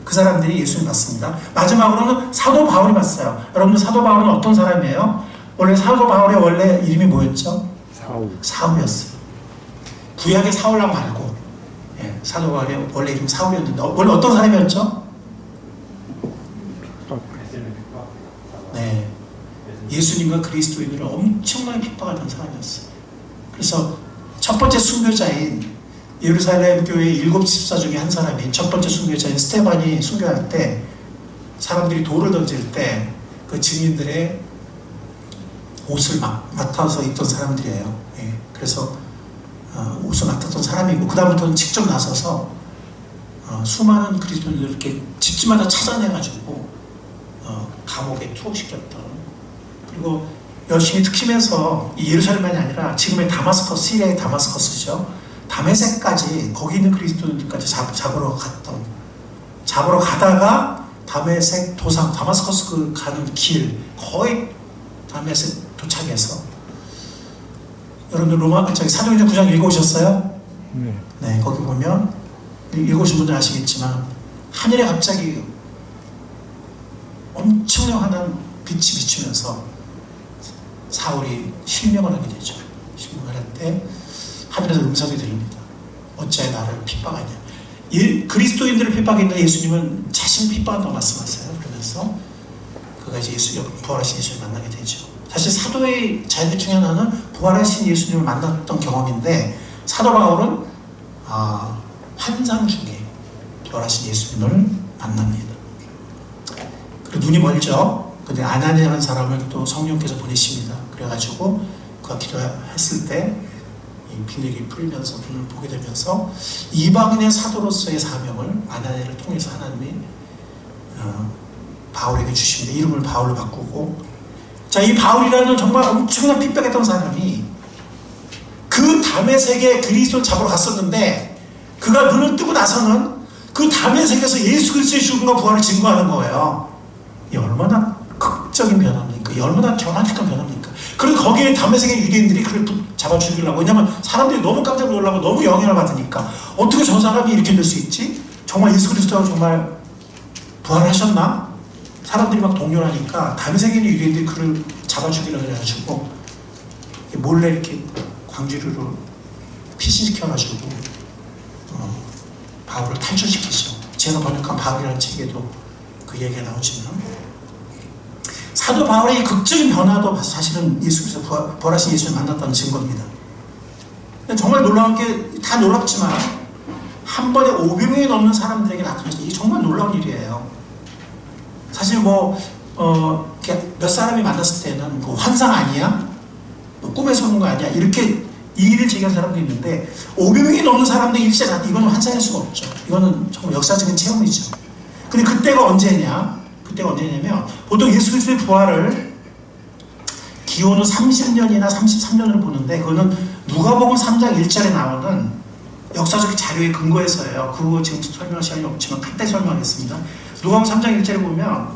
A: 그 사람들이 예수님 봤습니다. 마지막으로는 사도 바울이 봤어요. 여러분들, 사도 바울은 어떤 사람이에요? 원래 사도 바울의 원래 이름이 뭐였죠? 사울이었어요. 구약의 사울라고 말고, 사도 바울의 원래 이름이 사울이었는데 원래 어떤 사람이었죠? 네, 예수님과 그리스도인으로 엄청나게 핍박하던 사람이었어요. 그래서 첫 번째 순교자인 예루살렘 교회 7 집사 중에 한 사람이, 첫 번째 순교자인 스테반이 순교할 때 사람들이 돌을 던질 때 그 증인들의 옷을 맡아서 입던 사람들이에요. 그래서 옷을 맡았던 사람이고, 그 다음부터는 직접 나서서 수많은 그리스도인들을 이렇게 집집마다 찾아내가지고 감옥에 투옥시켰던, 그리고 열심히 특심해서 이 예루살렘만이 아니라 지금의 다마스커스, 시리아의 다마스커스죠. 다메섹까지, 거기 있는 그리스도인들까지 잡으러 가다가 다메섹 도상, 다마스커스 가는 길, 거의 다메섹 도착해서, 여러분들 사도행전 9장 읽어오셨어요? 네, 거기 보면 읽어오신 분들 아시겠지만 하늘에 갑자기 엄청난 빛이 비추면서 사울이 실명을 하게 되죠. 실명을 할 때 하늘에서 음성이 들립니다. 어찌하여 나를 핍박하냐. 그리스도인들을 핍박했는데 예수님은 자신을 핍박한다고 말씀하세요. 그러면서 그가 이제 부활하신 예수님을 만나게 되죠. 사실 사도의 자녀 중에 하나는 부활하신 예수님을 만났던 경험인데, 사도 바울은 환상 중에 부활하신 예수님을 만납니다. 그리고 눈이 멀죠. 근데 아나니아라는 사람을 또 성령께서 보내십니다. 그래가지고 그가 기도했을 때 이 비늘이 풀리면서 눈을 보게 되면서 이방인의 사도로서의 사명을 아나니아를 통해서 하나님이 바울에게 주십니다. 이름을 바울로 바꾸고, 자, 이 바울이라는 정말 엄청난 핍박했던 사람이 그 다메섹에 그리스도를 잡으러 갔었는데, 그가 눈을 뜨고 나서는 그 다메섹에서 예수 그리스도의 죽음과 부활을 증거하는 거예요. 이 얼마나 극적인 변화입니까? 이 얼마나 드라마틱한 변화입니까? 그리고 거기에 다메섹의 유대인들이 그를 잡아 죽이려고, 왜냐하면 사람들이 너무 깜짝 놀라고 너무 영향을 받으니까, 어떻게 저 사람이 이렇게 될 수 있지? 정말 예수 그리스도가 정말 부활하셨나? 사람들이 막 동요하니까 담색인 유대인들이 그를 잡아 죽이려 해가지고 몰래 이렇게 광주리로 피신시켜가지고 바울을 탈출시키죠. 제가 번역한 바울이라는 책에도 그 얘기가 나오지만, 사도 바울의 이 극적인 변화도 사실은 예수께서 부활하신 예수를 만났다는 증거입니다. 정말 놀라운 게, 다 놀랍지만 한 번에 500명이 넘는 사람들에게 나타나신 이게 정말 놀라운 일이에요. 사실 이렇게 몇 사람이 만났을 때는 환상 아니야? 꿈에서 오는 거 아니야? 이렇게 이의를 제기한 사람도 있는데, 500명이 넘는 사람들이 일체 이거는 환상일 수가 없죠. 이거는 정말 역사적인 체험이죠. 근데 그때가 언제냐면, 보통 예수 그리스도의 부활을 기원후 30년이나 33년으로 보는데, 그거는 누가복음 3장 1절에 나오는 역사적 자료에 근거해서예요. 그거 지금 설명할 시간이 없지만 그때 설명하겠습니다. 누가복음 3장 1절에 보면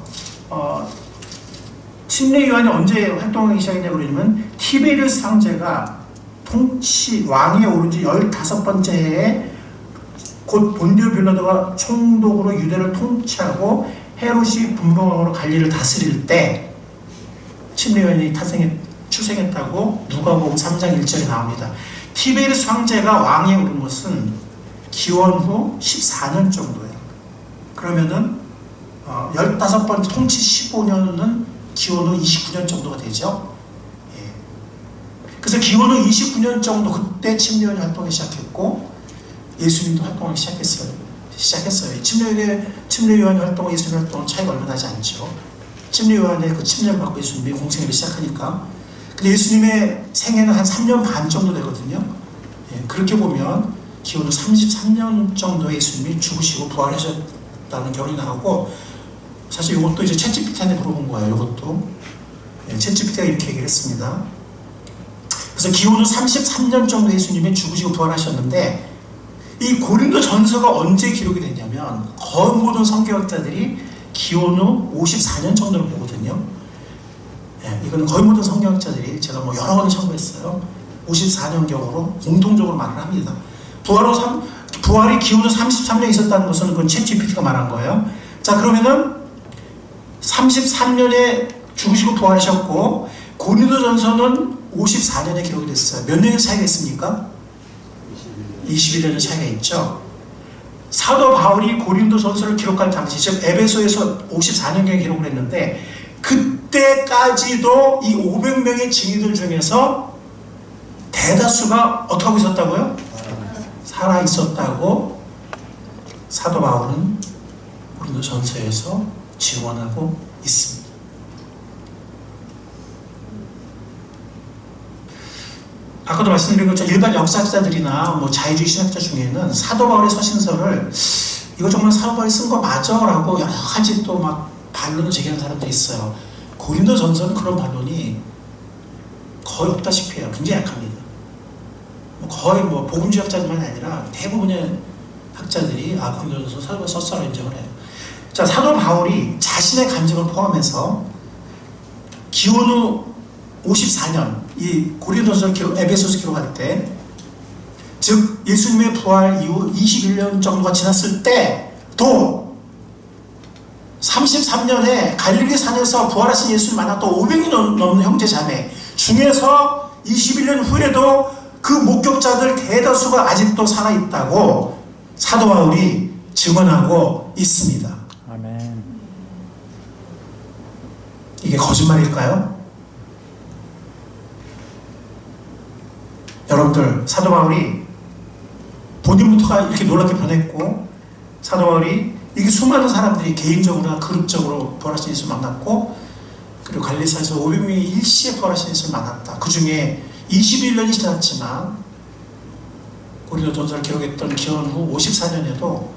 A: 침례 요한이 언제 활동하기 시작했냐고 그러면, 티베리우스 황제가 통치 왕위에 오른 지 15번째 해에 곧 본디오 빌라도가 총독으로 유대를 통치하고 헤롯이 분봉왕으로 갈릴리를 다스릴 때 침례 요한이 출생했다고 누가복음 3장 1절에 나옵니다. 티베리우스 황제가 왕위에 오른 것은 기원후 14년 정도예요. 그러면은 15번째 통치 15년은 기원후 29년 정도가 되죠. 예. 그래서 기원후 29년 정도, 그때 침례 요한이 활동하기 시작했고 예수님도 활동하기 시작했어요. 침례 요한이 활동과 예수님 활동은 차이가 얼마 나지 않죠. 침례 요한의 그 침례를 받고 예수님이 공생애를 시작하니까. 근데 예수님의 생애는 한 3년 반 정도 되거든요. 예. 그렇게 보면 기원후 33년 정도에 예수님이 죽으시고 부활하셨다는 결론이 나오고, 사실 이것도 이제 챗GPT한테 물어본 거예요. 이것도 챗GPT가 이렇게 얘기를 했습니다. 그래서 기원후 33년 정도 예수님이 죽으시고 부활하셨는데, 이 고린도 전서가 언제 기록이 됐냐면 거의 모든 성경학자들이 기원후 54년 정도를 보거든요. 예, 이거는 거의 모든 성경학자들이, 제가 여러 번을 참고했어요, 54년경으로 공통적으로 말을 합니다. 부활이 기원후 33년에 있었다는 것은 그건 챗GPT가 말한 거예요. 자, 그러면은 33년에 죽으시고 부활하셨고 고린도전서는 54년에 기록이 됐어요. 몇 년의 차이가 있습니까? 21년의 차이가 있죠. 사도 바울이 고린도전서를 기록한 당시, 즉 에베소에서 54년경에 기록을 했는데, 그때까지도 이 500명의 증인들 중에서 대다수가 어떻게 하고 있었다고요? 살아 있었다고 사도 바울은 고린도전서에서 증언하고 있습니다. 아까도 말씀드린 것처럼 일반 역사학자들이나 자유주의 신학자 중에는 사도 바울의 서신서를 이거 정말 사도 바울이 쓴 거 맞아? 라고 여러 가지 또 막 반론을 제기하는 사람들이 있어요. 고린도전서는 그런 반론이 거의 없다시피 해요. 굉장히 약합니다. 거의 복음주의학자들만이 아니라 대부분의 학자들이 고린도전서 사도 바울이 썼어라고 인정을 해요. 자, 사도 바울이 자신의 간증을 포함해서 기원후 54년 이 고린도전서 에베소서 기록할 때, 즉 예수님의 부활 이후 21년 정도가 지났을 때도 33년에 갈릴리 산에서 부활하신 예수를 만났던 500이 넘는 형제 자매 중에서 21년 후에도 그 목격자들 대다수가 아직도 살아있다고 사도 바울이 증언하고 있습니다.
B: 아멘.
A: 이게 거짓말일까요? 여러분들, 사도 바울이 본인부터가 이렇게 놀랍게 변했고, 사도 바울이 이게 수많은 사람들이 개인적으로나 그룹적으로 부활하신 예수를 만났고, 그리고 갈릴리산에서 500명이 일시에 부활하신 예수를 만났다. 그 중에 21년이 지났지만 고린도전서를 기록했던 기원후 54년에도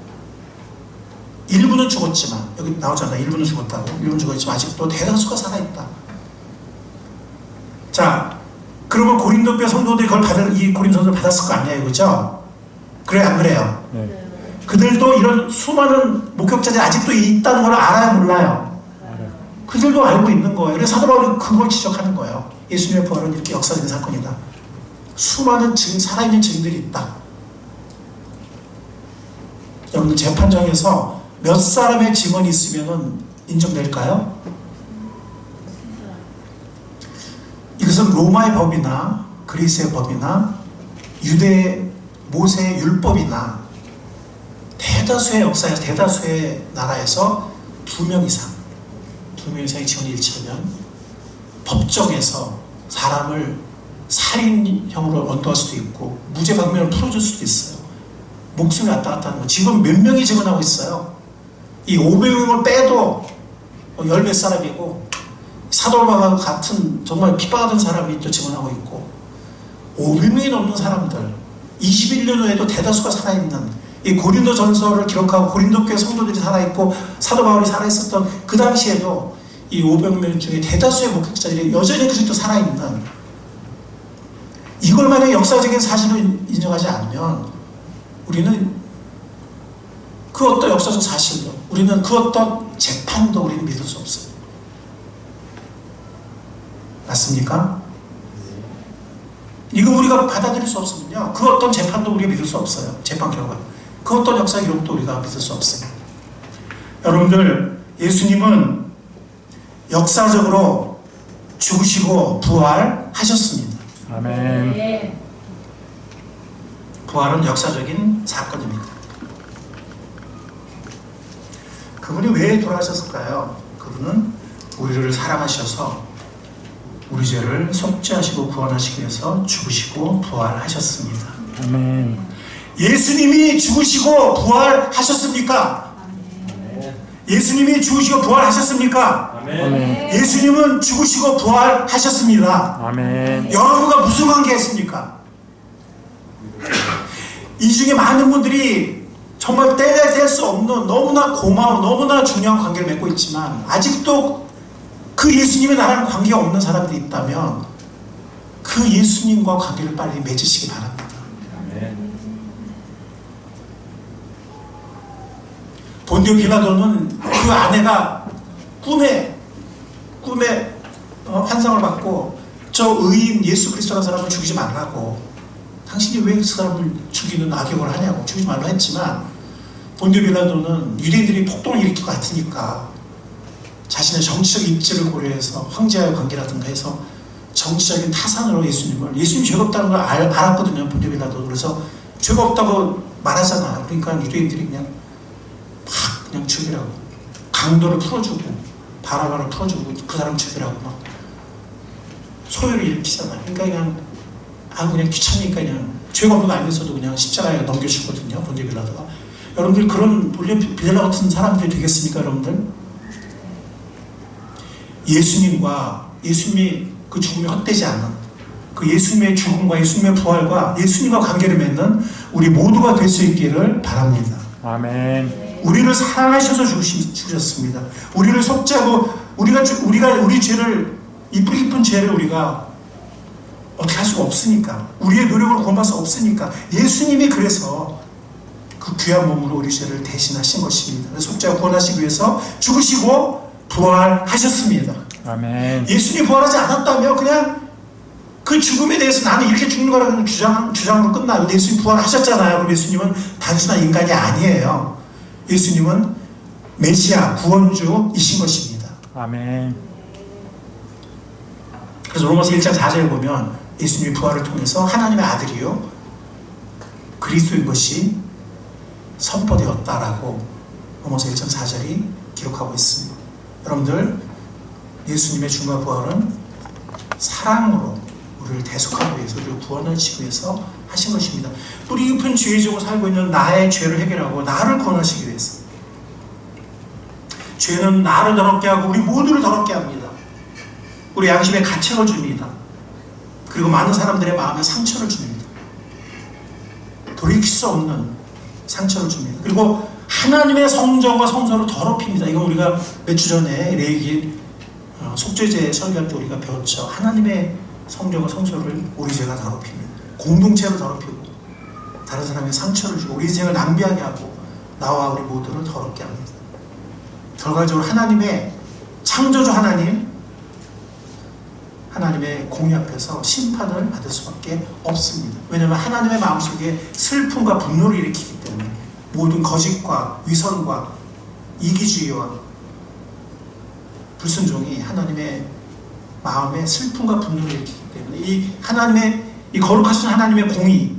A: 일부는 죽었지만, 여기 나오잖아요. 일부는 죽었다고. 일부는 죽었지만 아직도 대다수가 살아있다. 자, 그러면 고린도교 성도들이 이 고린도전서를 받았을 거 아니에요, 그죠? 그래요, 안 그래요?
B: 네.
A: 그들도 이런 수많은 목격자들이 아직도 있다는 걸 알아요, 몰라요? 그들도 알고 있는 거예요. 그래서 사도 바울이 그걸 지적하는 거예요. 예수님의 부활은 이렇게 역사적인 사건이다. 수많은 살아있는 증인들이 있다. 여러분, 재판장에서 몇 사람의 증언이 있으면은 인정될까요? 이것은 로마의 법이나 그리스의 법이나 유대 모세의 율법이나 대다수의 역사에서 대다수의 나라에서 2명 이상의 지원이 일치하면 법정에서 사람을 살인형으로 언도할 수도 있고 무죄 방면을 풀어줄 수도 있어요. 목숨이 왔다 갔다 하는 거. 지금 몇 명이 증언하고 있어요. 이 500명을 빼도 10몇 사람이고 사도바와 같은 정말 핍박하던 사람이 또 증언하고 있고 500명이 넘는 사람들 21년 후에도 대다수가 살아있는 이 고린도 전서를 기록하고 고린도 교회 성도들이 살아있고 사도 바울이 살아있었던 그 당시에도 이 500명 중에 대다수의 목격자들이 여전히 그리스도 살아있는 이걸 만약 역사적인 사실을 인정하지 않으면 우리는 그 어떤 역사적 사실도 우리는 그 어떤 재판도 우리는 믿을 수 없어요. 맞습니까? 이거 우리가 받아들일 수 없으면요 그 어떤 재판도 우리가 믿을 수 없어요. 재판 결과 그 어떤 역사 기록도 우리가 믿을 수 없어요. 여러분들 예수님은 역사적으로 죽으시고 부활하셨습니다.
B: 아멘.
A: 부활은 역사적인 사건입니다. 그분이 왜 돌아가셨을까요? 그분은 우리를 사랑하셔서 우리 죄를 속죄하시고 구원하시기 위해서 죽으시고 부활하셨습니다.
B: 아멘.
A: 예수님이 죽으시고 부활하셨습니까? 예수님이 죽으시고 부활하셨습니까?
B: 아멘.
A: 예수님은 죽으시고 부활하셨습니다.
B: 아멘.
A: 여러분과 무슨 관계했습니까? 이 중에 많은 분들이 정말 뗄 수 없는 너무나 고마운 너무나 중요한 관계를 맺고 있지만 아직도 그 예수님의 나라랑 관계가 없는 사람들이 있다면 그 예수님과 관계를 빨리 맺으시기 바랍니다. 본디오 빌라도는 그 아내가 꿈에 환상을 받고 저 의인 예수 그리스도라는 사람을 죽이지 말라고 당신이 왜 그 사람을 죽이는 악역을 하냐고 죽이지 말라고 했지만 본디오 빌라도는 유대인들이 폭동을 일으킬 것 같으니까 자신의 정치적 입지를 고려해서 황제와의 관계라든가 해서 정치적인 타산으로 예수님이 죄가 없다는 걸 알았거든요. 본디오 빌라도. 그래서 죄가 없다고 말하잖아요. 그러니까 유대인들이 그냥 죽이라고 강도를 풀어주고 바라바를 풀어주고 그 사람 죽이라고 막 소요를 일으키잖아요. 그러니까 그냥 귀찮으니까 그냥 죄가 없는 거 알면서도 그냥 십자가에 넘겨주거든요. 본디오 빌라도가. 여러분들 그런 본디오 빌라도 같은 사람들이 되겠습니까? 여러분들 예수님이 그 죽음이 헛되지 않은 그 예수님의 죽음과 예수님의 부활과 예수님과 관계를 맺는 우리 모두가 될 수 있기를 바랍니다.
B: 아멘.
A: 우리를 사랑하셔서 죽으셨습니다. 우리를 속죄하고 우리 죄를 이 뿌리 깊은 죄를 우리가 어떻게 할 수가 없으니까 우리의 노력으로 구원받을 수 없으니까 예수님이 그래서 그 귀한 몸으로 우리 죄를 대신하신 것입니다. 속죄하고 구원하시기 위해서 죽으시고 부활하셨습니다.
B: 아멘.
A: 예수님이 부활하지 않았다면 그냥 그 죽음에 대해서 나는 이렇게 죽는 거라는 주장으로 끝나요. 예수님 부활하셨잖아요. 그럼 예수님은 단순한 인간이 아니에요. 예수님은 메시아 구원주이신 것입니다.
B: 아멘.
A: 그래서 로마서 1장 4절에 보면 예수님이 부활을 통해서 하나님의 아들이요 그리스도인 것이 선포되었다라고 로마서 1장 4절이 기록하고 있습니다. 여러분들 예수님의 죽음과 부활은 사랑으로 우리를 대속하기 위해서 우리를 구원하시기 위해서 하신 것입니다. 뿌리 깊은 죄의 지고 살고 있는 나의 죄를 해결하고 나를 구원하시기 위해서. 죄는 나를 더럽게 하고 우리 모두를 더럽게 합니다. 우리 양심에 가책을 줍니다. 그리고 많은 사람들의 마음에 상처를 줍니다. 돌이킬 수 없는 상처를 줍니다. 그리고 하나님의 성전과 성소를 더럽힙니다. 이건 우리가 몇 주 전에 레위기 속죄제 설교할 때 우리가 배웠죠. 하나님의 성전과 성소를 우리 죄가 더럽힙니다. 공동체를 더럽히고 다른 사람의 상처를 주고 우리 인생을 낭비하게 하고 나와 우리 모두를 더럽게 합니다. 결과적으로 하나님의 창조주 하나님의 공의 앞에서 심판을 받을 수밖에 없습니다. 왜냐하면 하나님의 마음속에 슬픔과 분노를 일으키기 때문에 모든 거짓과 위선과 이기주의와 불순종이 하나님의 마음에 슬픔과 분노를 일으키기 때문에 이 하나님의 이 거룩하신 하나님의 공의,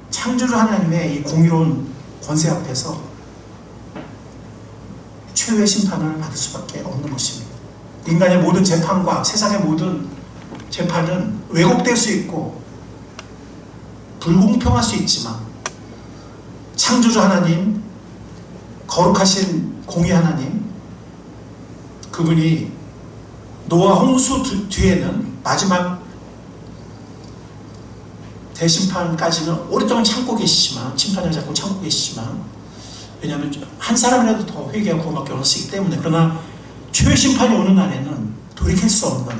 A: 창조주 하나님의 이 공의로운 권세 앞에서 최후의 심판을 받을 수밖에 없는 것입니다. 인간의 모든 재판과 세상의 모든 재판은 왜곡될 수 있고 불공평할 수 있지만 창조주 하나님, 거룩하신 공의 하나님, 그분이 노아 홍수 뒤에는 마지막 대심판까지는 오랫동안 참고 계시지만, 심판을 잡고 참고 계시지만, 왜냐하면 한 사람이라도 더 회개하고 구원받기 원하시기 때문에, 그러나 최후 심판이 오는 날에는 돌이킬 수 없는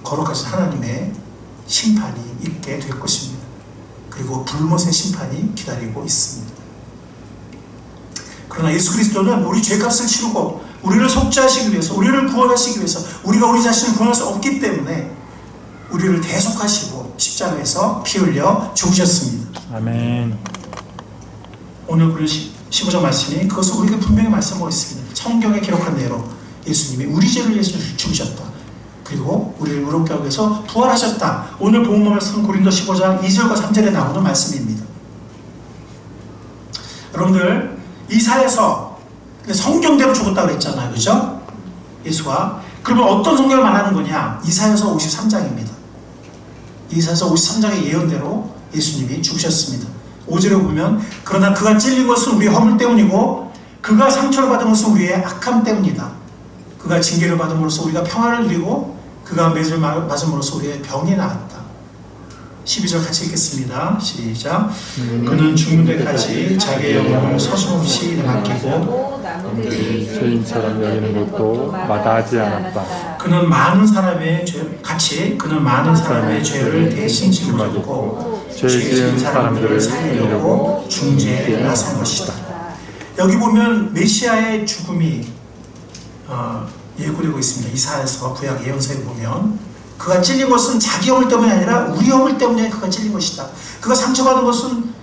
A: 거룩하신 하나님의 심판이 있게 될 것입니다. 그리고 불못의 심판이 기다리고 있습니다. 그러나 예수 그리스도는 우리 죄값을 치르고 우리를 속죄하시기 위해서, 우리를 구원하시기 위해서, 우리가 우리 자신을 구원할 수 없기 때문에 우리를 대속하시고 십자가에서 피 흘려 죽으셨습니다.
B: 아멘.
A: 오늘 우리 15장 말씀이 그것을 우리에게 분명히 말씀하고 있습니다. 성경에 기록한 대로 예수님이 우리 죄를 위해서 죽으셨다. 그리고 우리를 의롭게 하기 위해서 부활하셨다. 오늘 본문 말씀은 고린도 15장 2절과 3절에 나오는 말씀입니다. 여러분들, 이사야서 성경대로 죽었다고 그랬잖아요. 그죠? 예수가. 그러면 어떤 성경을 말하는 거냐? 이사야서 53장입니다. 이사야서 53장의 예언대로 예수님이 죽으셨습니다. 5절에 보면 그러나 그가 찔린 것은 우리의 허물 때문이고 그가 상처를 받은 것은 우리의 악함 때문이다. 그가 징계를 받음으로써 우리가 평안을 누리고 그가 매를 맞음으로써 우리의 병이 나았다. 12절 같이 읽겠습니다. 시작. 그는 죽는 데까지 자기의 영혼을 서슴없이 맡기고
B: 남들이 죄인처럼 여기는 것도 마다하지 않았다.
A: 그는 많은 사람의 죄를 대신 짊어졌고 죄 지은 사람들을 살리려고 중재에 나선 것이다. 여기 보면 메시아의 죽음이 예고되고 있습니다. 이사야서 구약 예언서에 보면 그가 찔린 것은 자기 허물 때문이 아니라 우리 허물 때문에 그가 찔린 것이다. 그가 상처받은 것은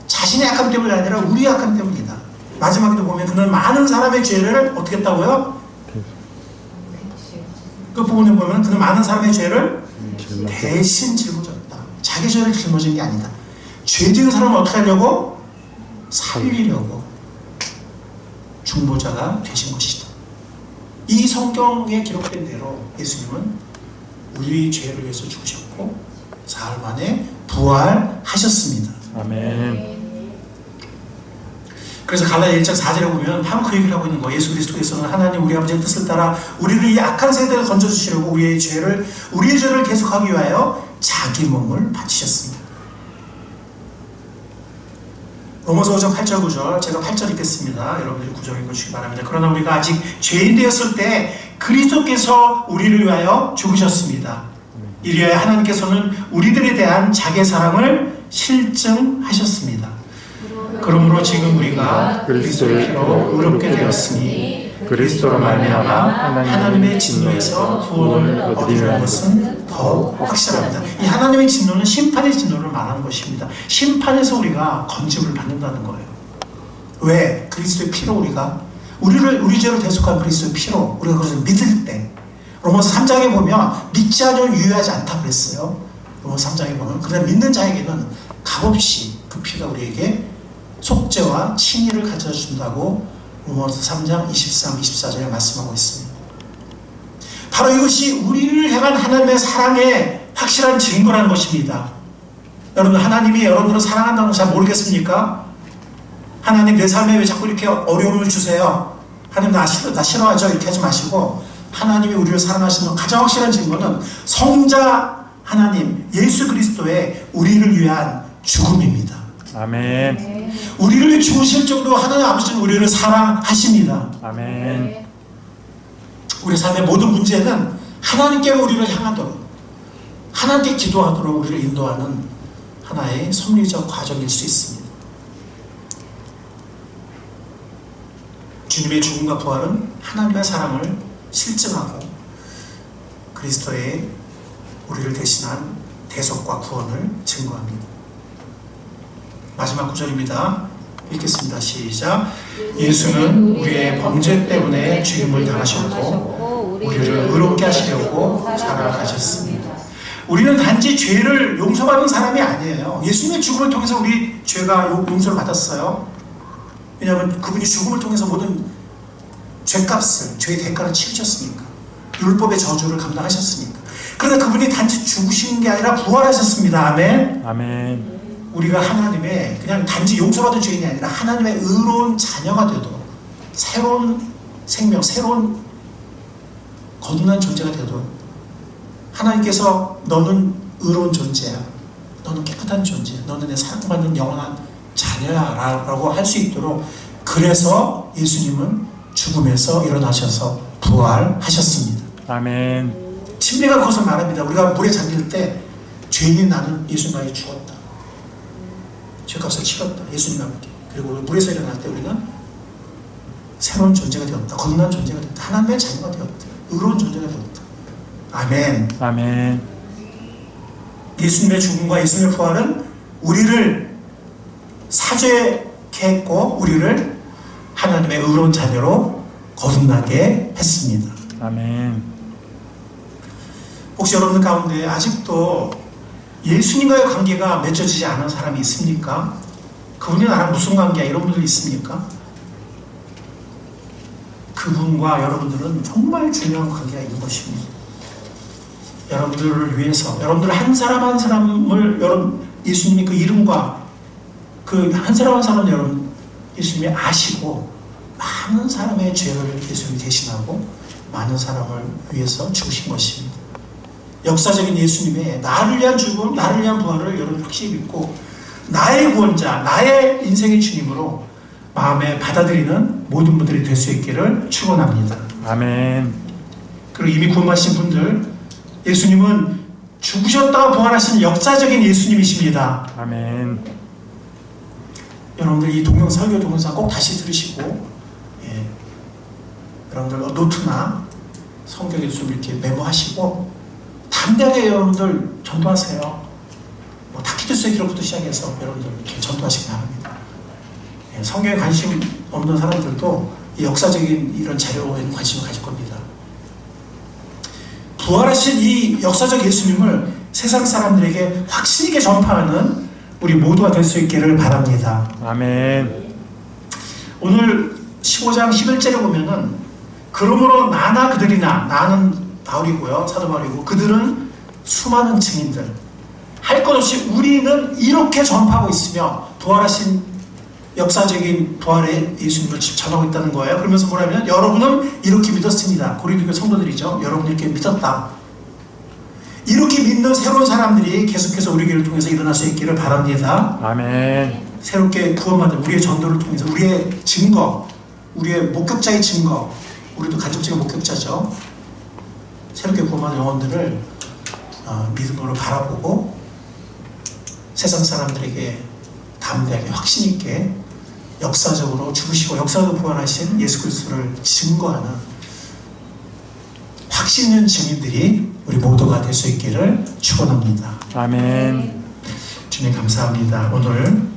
A: 자신의 약함 때문이 아니라 우리의 약함 때문이다. 마지막에도 보면 그는 많은 사람의 죄를 어떻게 했다고요? 그 부분에 보면 그는 많은 사람의 죄를 대신 짊어졌다. 자기 죄를 짊어진 게 아니다. 죄 지은 사람을 어떻게 하려고? 살리려고 중보자가 되신 것이다. 이 성경에 기록된 대로 예수님은 우리 죄를 위해서 죽으셨고 사흘 만에 부활하셨습니다.
B: 아멘.
A: 그래서 갈라디아 1장 4절에 보면 바로 그 얘기를 하고 있는 거예요. 예수 그리스도께서는 하나님 우리 아버지의 뜻을 따라 우리를 이 악한 세대를 건져주시려고 우리의 죄를 계속하기 위하여 자기 몸을 바치셨습니다. 로마서 5장 8절 9절, 제가 8절 읽겠습니다. 여러분들이 9절 읽어주시기 바랍니다. 그러나 우리가 아직 죄인 되었을 때 그리스도께서 우리를 위하여 죽으셨습니다. 이리하여 하나님께서는 우리들에 대한 자기의 사랑을 실증하셨습니다. 그러므로 지금 우리가 그리스도의 피로 의롭게 되었으니 그리스도로 말미암아 하나님의 진노에서 구원을 얻으리라는 것은 더욱 확실합니다. 이 하나님의 진노는 심판의 진노를 말하는 것입니다. 심판에서 우리가 건짐을 받는다는 거예요. 왜? 그리스도의 피로 우리 죄를 대속한 그리스도의 피로 우리가 그것을 믿을 때, 로마서 3장에 보면 믿지 않으면 유효하지 않다고 그랬어요. 로마서 3장에 보면 그러나 믿는 자에게는 값없이 그 피가 우리에게 속죄와 칭의를 가져다 준다고 로마서 3장 23, 24절에 말씀하고 있습니다. 바로 이것이 우리를 향한 하나님의 사랑의 확실한 증거라는 것입니다. 여러분, 하나님이 여러분들을 사랑한다는 거 잘 모르겠습니까? 하나님 내 삶에 왜 자꾸 이렇게 어려움을 주세요? 하나님 나 싫어하죠? 이렇게 하지 마시고 하나님이 우리를 사랑하시는 가장 확실한 증거는 성자 하나님 예수 그리스도의 우리를 위한 죽음입니다.
B: 아멘.
A: 우리를 위해 죽으실 정도로 하나님 아버지는 우리를 사랑하십니다.
B: 아멘.
A: 우리 삶의 모든 문제는 하나님께로 우리를 향하도록, 하나님께 기도하도록 우리를 인도하는 하나의 섭리적 과정일 수 있습니다. 주님의 죽음과 부활은 하나님의 사랑을 실증하고 그리스도의 우리를 대신한 대속과 구원을 증거합니다. 마지막 구절입니다. 읽겠습니다. 시작. 예수는 우리의 범죄 때문에 죽임을 당하셨고 우리를 의롭게 하시려고 살아가셨습니다. 우리는 단지 죄를 용서받은 사람이 아니에요. 예수님의 죽음을 통해서 우리 죄가 용서를 받았어요. 왜냐하면 그분이 죽음을 통해서 모든 죄값을, 죄의 대가를 치르셨으니까. 율법의 저주를 감당하셨으니까. 그러나 그분이 단지 죽으신 게 아니라 부활하셨습니다. 아멘.
B: 아멘.
A: 우리가 하나님의 그냥 단지 용서받은 죄인이 아니라 하나님의 의로운 자녀가 되도록 새로운 생명, 새로운 거듭난 존재가 되도록 하나님께서 너는 의로운 존재야, 너는 깨끗한 존재야, 너는 내 사랑받는 영원한 자녀야 라고 할 수 있도록, 그래서 예수님은 죽음에서 일어나셔서 부활하셨습니다.
B: 아멘.
A: 침례가 그것을 말합니다. 우리가 물에 잠길 때 죄인인 나는 예수님과 죽었다, 죄값을 치렀다, 예수님과 함께. 그리고 물에서 일어날 때 우리는 새로운 존재가 되었다, 거듭난 존재가 되었다, 하나님의 자녀가 되었다, 의로운 존재가 되었다. 아멘.
B: 아멘.
A: 예수님의 죽음과 예수님의 부활은 우리를 사죄케 했고 우리를 하나님의 의로운 자녀로 거듭나게 했습니다.
B: 아멘.
A: 혹시 여러분 가운데 아직도 예수님과의 관계가 맺어지지 않은 사람이 있습니까? 그분이 나랑 무슨 관계야? 이런 분들 있습니까? 그분과 여러분들은 정말 중요한 관계가 있는 것입니다. 여러분들을 위해서, 여러분들 한 사람 한 사람을 예수님이 그 이름과 그 한 사람 한 사람을 여러분 예수님이 아시고 많은 사람의 죄를 예수님이 대신하고 많은 사람을 위해서 죽으신 것입니다. 역사적인 예수님의 나를 위한 죽음, 나를 위한 부활을 여러분 확실히 믿고 나의 구원자, 나의 인생의 주님으로 마음에 받아들이는 모든 분들이 될 수 있기를 축원합니다.
B: 아멘.
A: 그리고 이미 구원받으신 분들, 예수님은 죽으셨다가 부활하신 역사적인 예수님이십니다.
B: 아멘.
A: 여러분들 이 설교 동영상 꼭 다시 들으시고, 여러분들 노트나 성경에 좀 이렇게 메모하시고 담대하게 여러분들 전도하세요. 뭐 타키투스의 기록부터 시작해서 여러분들 이렇게 전도하시기 바랍니다. 성경에 관심 없는 사람들도 이 역사적인 이런 자료에는 관심을 가질 겁니다. 부활하신 이 역사적 예수님을 세상 사람들에게 확신 있게 전파하는 우리 모두가 될 수 있기를 바랍니다.
B: 아멘.
A: 오늘 15장 11절에 보면은 그러므로 나나 그들이나, 나는 바울이고요, 사도 바울이고 그들은 수많은 증인들, 할 것 없이 우리는 이렇게 전파하고 있으며 부활하신 역사적인 부활의 예수님을 전하고 있다는 거예요. 그러면서 뭐라면 여러분은 이렇게 믿었습니다. 고린도 성도들이죠. 여러분은 이렇게 믿었다. 이렇게 믿는 새로운 사람들이 계속해서 우리 교회를 통해서 일어날 수 있기를 바랍니다.
B: 아멘.
A: 새롭게 구원받은 우리의 전도를 통해서 우리의 증거, 우리의 목격자의 증거, 우리도 간접적인 목격자죠. 새롭게 구원받은 영혼들을 믿음으로 바라보고 세상 사람들에게 담대하게 확신 있게 역사적으로 죽으시고 역사적으로 부활하신 예수 그리스도를 증거하는 확신 있는 증인들이 우리 모두가 될 수 있기를 축원합니다.
B: 아멘.
A: 주님 감사합니다. 오늘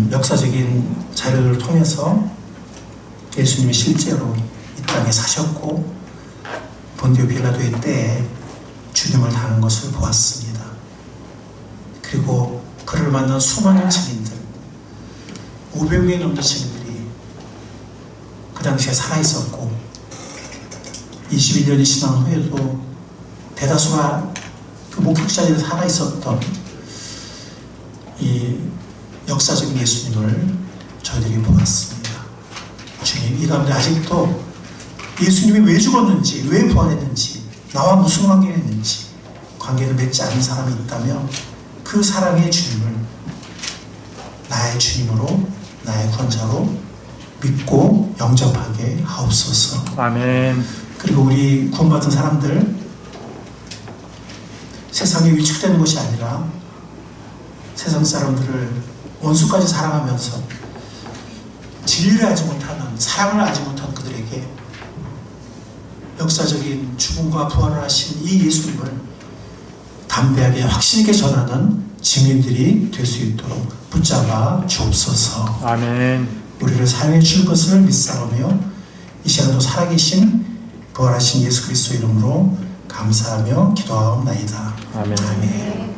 A: 역사적인 자료를 통해서 예수님이 실제로 이 땅에 사셨고 본디오 빌라도의 때에 죽임을 당한 것을 보았습니다. 그리고 그를 만난 수많은 증인들, 500명이 넘는 증인들이 그 당시에 살아있었고 22년이 지난 후에도 대다수가 그 목격자들이 살아있었던 이 역사적인 예수님을 저희들이 보았습니다. 주님, 이 가운데 아직도 예수님이 왜 죽었는지, 왜 부활했는지, 나와 무슨 관계가 있는지 관계를 맺지 않은 사람이 있다면 그 사랑의 주님을 나의 주님으로, 나의 구원자로 믿고 영접하게 하옵소서.
B: 아멘.
A: 그리고 우리 구원받은 사람들, 세상에 위축되는 것이 아니라 세상 사람들을 원수까지 사랑하면서 진리를 알지 못하는, 사랑을 알지 못하는 그들에게 역사적인 죽음과 부활을 하신 이 예수님을 담대하게 확신 있게 전하는 증인들이 될 수 있도록 붙잡아 주옵소서.
B: 아멘.
A: 우리를 사용해 줄 것을 믿사오며 이 시간도 살아계신 부활하신 예수 그리스도 이름으로 감사하며 기도하옵나이다.
B: 아멘.
A: 아멘.